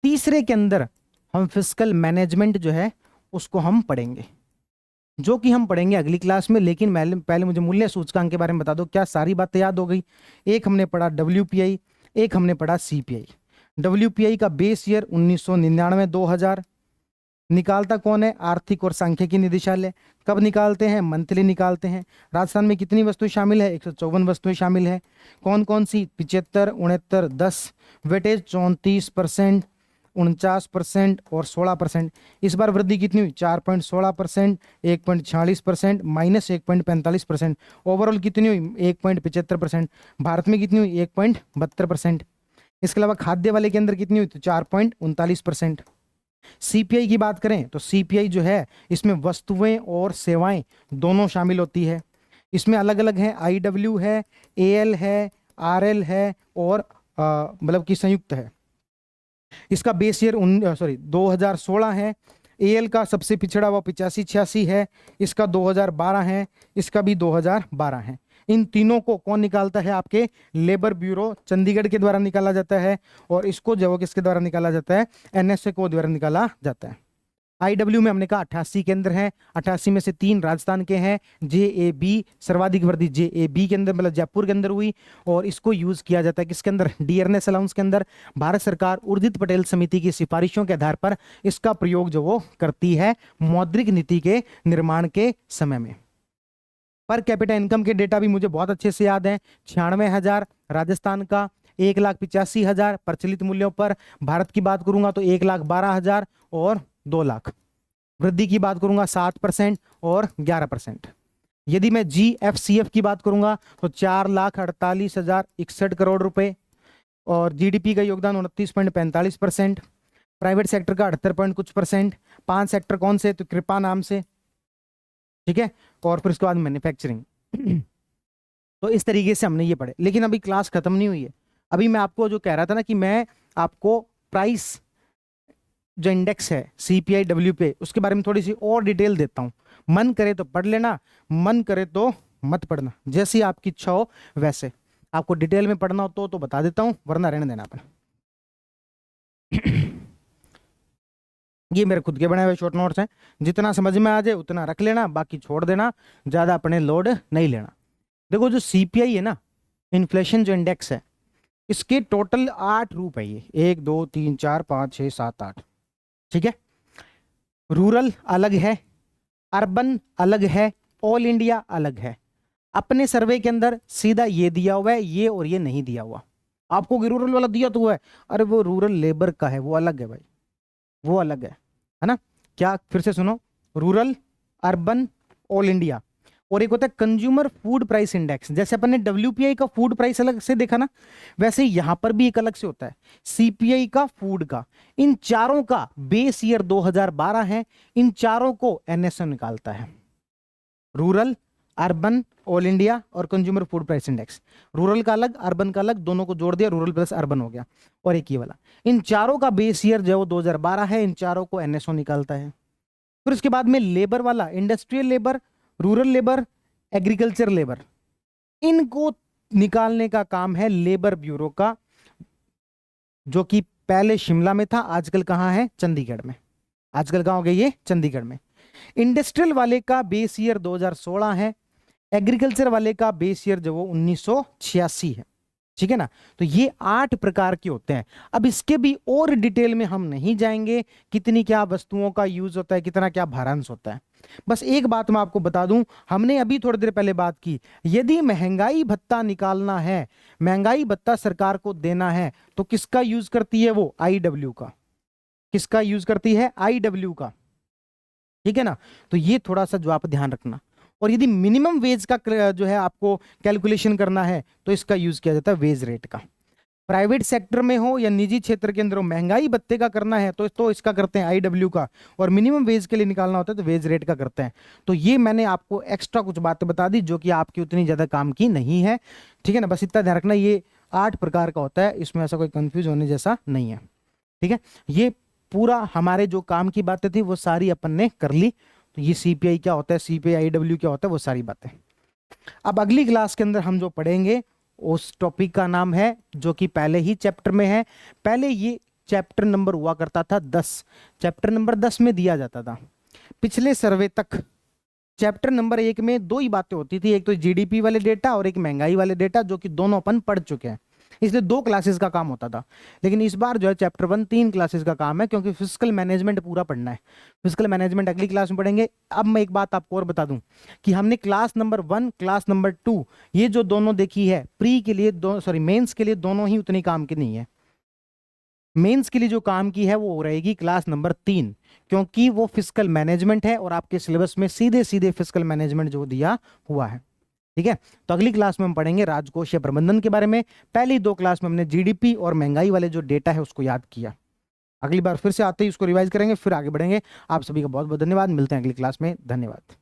तीसरे के अंदर हम फिस्कल मैनेजमेंट जो है उसको हम पढ़ेंगे, जो कि हम पढ़ेंगे अगली क्लास में। लेकिन पहले मुझे मूल्य सूचकांक के बारे में बता दो, क्या सारी बातें याद हो गई? एक हमने पढ़ा डब्ल्यूपीआई, एक हमने पढ़ा सीपीआई। डब्ल्यूपीआई का बेस ईयर 1999 2000। निकालता कौन है? आर्थिक और सांख्यिकी निदेशालय। कब निकालते हैं? मंथली निकालते हैं। राजस्थान में कितनी वस्तुएं शामिल है? 154 वस्तुएं शामिल है। कौन कौन सी? 75, 69, 10। वेटेज 34%, 49% और 16%। इस बार वृद्धि कितनी हुई? 4.16%, 1.46%, -1.45%। ओवरऑल कितनी हुई? 1.75%। भारत में कितनी हुई? 1.72%। इसके अलावा खाद्य वाले के अंदर कितनी हुई? तो 4.39%। सीपीआई की बात करें तो सीपीआई जो है इसमें वस्तुएं और सेवाएं दोनों शामिल होती है। इसमें अलग अलग है, आईडब्ल्यू है, एएल है, आरएल है और मतलब कि संयुक्त है। इसका बेस ईयर 2016 है। एएल का सबसे पिछड़ा हुआ 85-86 है। इसका 2012 है। इसका भी 2012 है। इन तीनों को कौन निकालता है? आपके लेबर ब्यूरो चंडीगढ़ के द्वारा निकाला जाता है। और इसको जो किसके द्वारा निकाला जाता है? एनएसए को द्वारा निकाला जाता है। आईडब्ल्यू में हमने कहा 88 केंद्र हैं। 88 में से 3 राजस्थान के हैं। जेएबी, सर्वाधिक वृद्धि जेएबी के अंदर मतलब जयपुर के अंदर हुई। और इसको यूज किया जाता है किसके अंदर? डीएनएस अलाउंस के अंदर। भारत सरकार उर्जित पटेल समिति की सिफारिशों के आधार पर इसका प्रयोग जो वो करती है मौद्रिक नीति के निर्माण के समय में। पर कैपिटा इनकम के डेटा भी मुझे बहुत अच्छे से याद है। 96,000 राजस्थान का, 1,85,000 प्रचलित मूल्यों पर। भारत की बात करूंगा तो 1,12,000 और 2 लाख। वृद्धि की बात करूंगा 7% और 11%। यदि मैं जीएफसीएफ की बात करूंगा तो 4,48,061 करोड़ रुपए और जीडीपी का योगदान 29.45%। प्राइवेट सेक्टर का 78 कुछ %। 5 सेक्टर कौन से? तो कृपा नाम से, ठीक है। और फिर उसके बाद मैन्युफैक्चरिंग। तो इस तरीके से हमने ये पढ़े। लेकिन अभी क्लास खत्म नहीं हुई है। अभी मैं आपको जो कह रहा था ना कि मैं आपको प्राइस जो इंडेक्स है सीपीआई डब्ल्यूपीआई उसके बारे में थोड़ी सी और डिटेल देता हूं। मन करे तो पढ़ लेना, मन करे तो मत पढ़ना, जैसी आपकी इच्छा हो वैसे। आपको डिटेल में पढ़ना हो तो बता देता हूं, वरना रहने देना अपन। ये मेरे खुद के बनाए हुए शॉर्ट नोट्स हैं। जितना समझ में आ जाए उतना रख लेना, बाकी छोड़ देना, ज्यादा अपने लोड नहीं लेना। देखो जो सीपीआई है ना, इन्फ्लेशन जो इंडेक्स है, इसके टोटल 8 रूप है। ये 1 2 3 4 5 6 7 8, ठीक है। रूरल अलग है, अर्बन अलग है, ऑल इंडिया अलग है। अपने सर्वे के अंदर सीधा ये दिया हुआ है, ये और ये नहीं दिया हुआ। आपको रूरल वाला दिया तो हुआ है, अरे वो रूरल लेबर का है, वो अलग है भाई, वो अलग है ना। क्या? फिर से सुनो, रूरल, अर्बन, ऑल इंडिया। और एक होता है कंज्यूमर फूड प्राइस इंडेक्स। जैसे अपन ने डब्ल्यूपीआई का फूड प्राइस अलग से देखा ना, वैसे यहां पर भी एक अलग से होता है सीपीआई का फूड का। इन चारों का बेस ईयर 2012 है। इन चारों को एनएसए निकालता है। रूरल, अर्बन, ऑल इंडिया और consumer food price index. Rural का अलग, अर्बन का अलग, दोनों को जोड़ दिया, रूरल प्लस अर्बन हो गया। और एक ये वाला, इन चारों का बेस ईयर जो 2012 है, इन चारों को एनएसओ निकालता है। फिर उसके बाद में लेबर वाला, industrial labour, rural labour, agriculture labour, इनको निकालने का काम है लेबर ब्यूरो का, जो कि पहले शिमला में था, आजकल कहाँ है, चंडीगढ़ में। आजकल कहाँ हो गया ये, चंडीगढ़ में। इंडस्ट्रियल वाले का बेस ईयर 2016 है, एग्रीकल्चर वाले का बेस ईयर जो वो 1986 है। ठीक है ना। तो ये 8 प्रकार के होते हैं। अब इसके भी और डिटेल में हम नहीं जाएंगे, कितनी क्या वस्तुओं का यूज होता है, कितना क्या भारांश होता है। बस एक बात मैं आपको बता दूं, हमने अभी थोड़ी देर पहले बात की, यदि महंगाई भत्ता निकालना है, महंगाई भत्ता सरकार को देना है, तो किसका यूज करती है वो, आईडब्ल्यू का। किसका यूज करती है, आईडब्ल्यू का। ठीक है ना। तो ये थोड़ा सा जो आप ध्यान रखना। और यदि मिनिमम वेज का जो है आपको कैलकुलेशन करना है, तो इसका यूज किया जाता है वेज रेट का। प्राइवेट सेक्टर में हो या निजी क्षेत्र के अंदर हो, महंगाई भत्ते का करना है तो इसका करते हैं आईडब्ल्यू का, और मिनिमम वेज के लिए निकालना होता है तो वेज रेट का करते हैं। तो ये मैंने आपको एक्स्ट्रा कुछ बातें बता दी जो कि आपकी उतनी ज्यादा काम की नहीं है। ठीक है ना। बस इतना ध्यान रखना, ये 8 प्रकार का होता है, इसमें ऐसा कोई कंफ्यूज होने जैसा नहीं है। ठीक है। ये पूरा हमारे जो काम की बातें थी वो सारी अपन ने कर ली। तो ये सीपीआई क्या होता है, सीपीआई आईडब्ल्यू क्या होता है, वो सारी बातें। अब अगली क्लास के अंदर हम जो पढ़ेंगे उस टॉपिक का नाम है, जो कि पहले ही चैप्टर में है। पहले ये चैप्टर नंबर हुआ करता था 10, चैप्टर नंबर 10 में दिया जाता था। पिछले सर्वे तक चैप्टर नंबर 1 में 2 ही बातें होती थी, एक तो जीडीपी वाले डेटा और एक महंगाई वाले डेटा, जो कि दोनों अपन पढ़ चुके हैं, इसलिए 2 क्लासेस का काम होता था। लेकिन इस बार जो है चैप्टर 1 3 क्लासेस का काम है, क्योंकि फिजिकल मैनेजमेंट पूरा पढ़ना है। फिजिकल मैनेजमेंट अगली क्लास में पढ़ेंगे। अब मैं एक बात आपको और बता दूं कि हमने क्लास नंबर 1 क्लास नंबर 2 ये जो दोनों देखी है, प्री के लिए मेंस के लिए दोनों ही उतनी काम की नहीं है। मेंस के लिए जो काम की है वो रहेगी क्लास नंबर 3, क्योंकि वो फिजिकल मैनेजमेंट है और आपके सिलेबस में सीधे सीधे फिजिकल मैनेजमेंट जो दिया हुआ है। ठीक है। तो अगली क्लास में हम पढ़ेंगे राजकोषीय प्रबंधन के बारे में। पहली 2 क्लास में हमने जीडीपी और महंगाई वाले जो डेटा है उसको याद किया। अगली बार फिर से आते ही उसको रिवाइज करेंगे, फिर आगे बढ़ेंगे। आप सभी का बहुत बहुत धन्यवाद। मिलते हैं अगली क्लास में। धन्यवाद।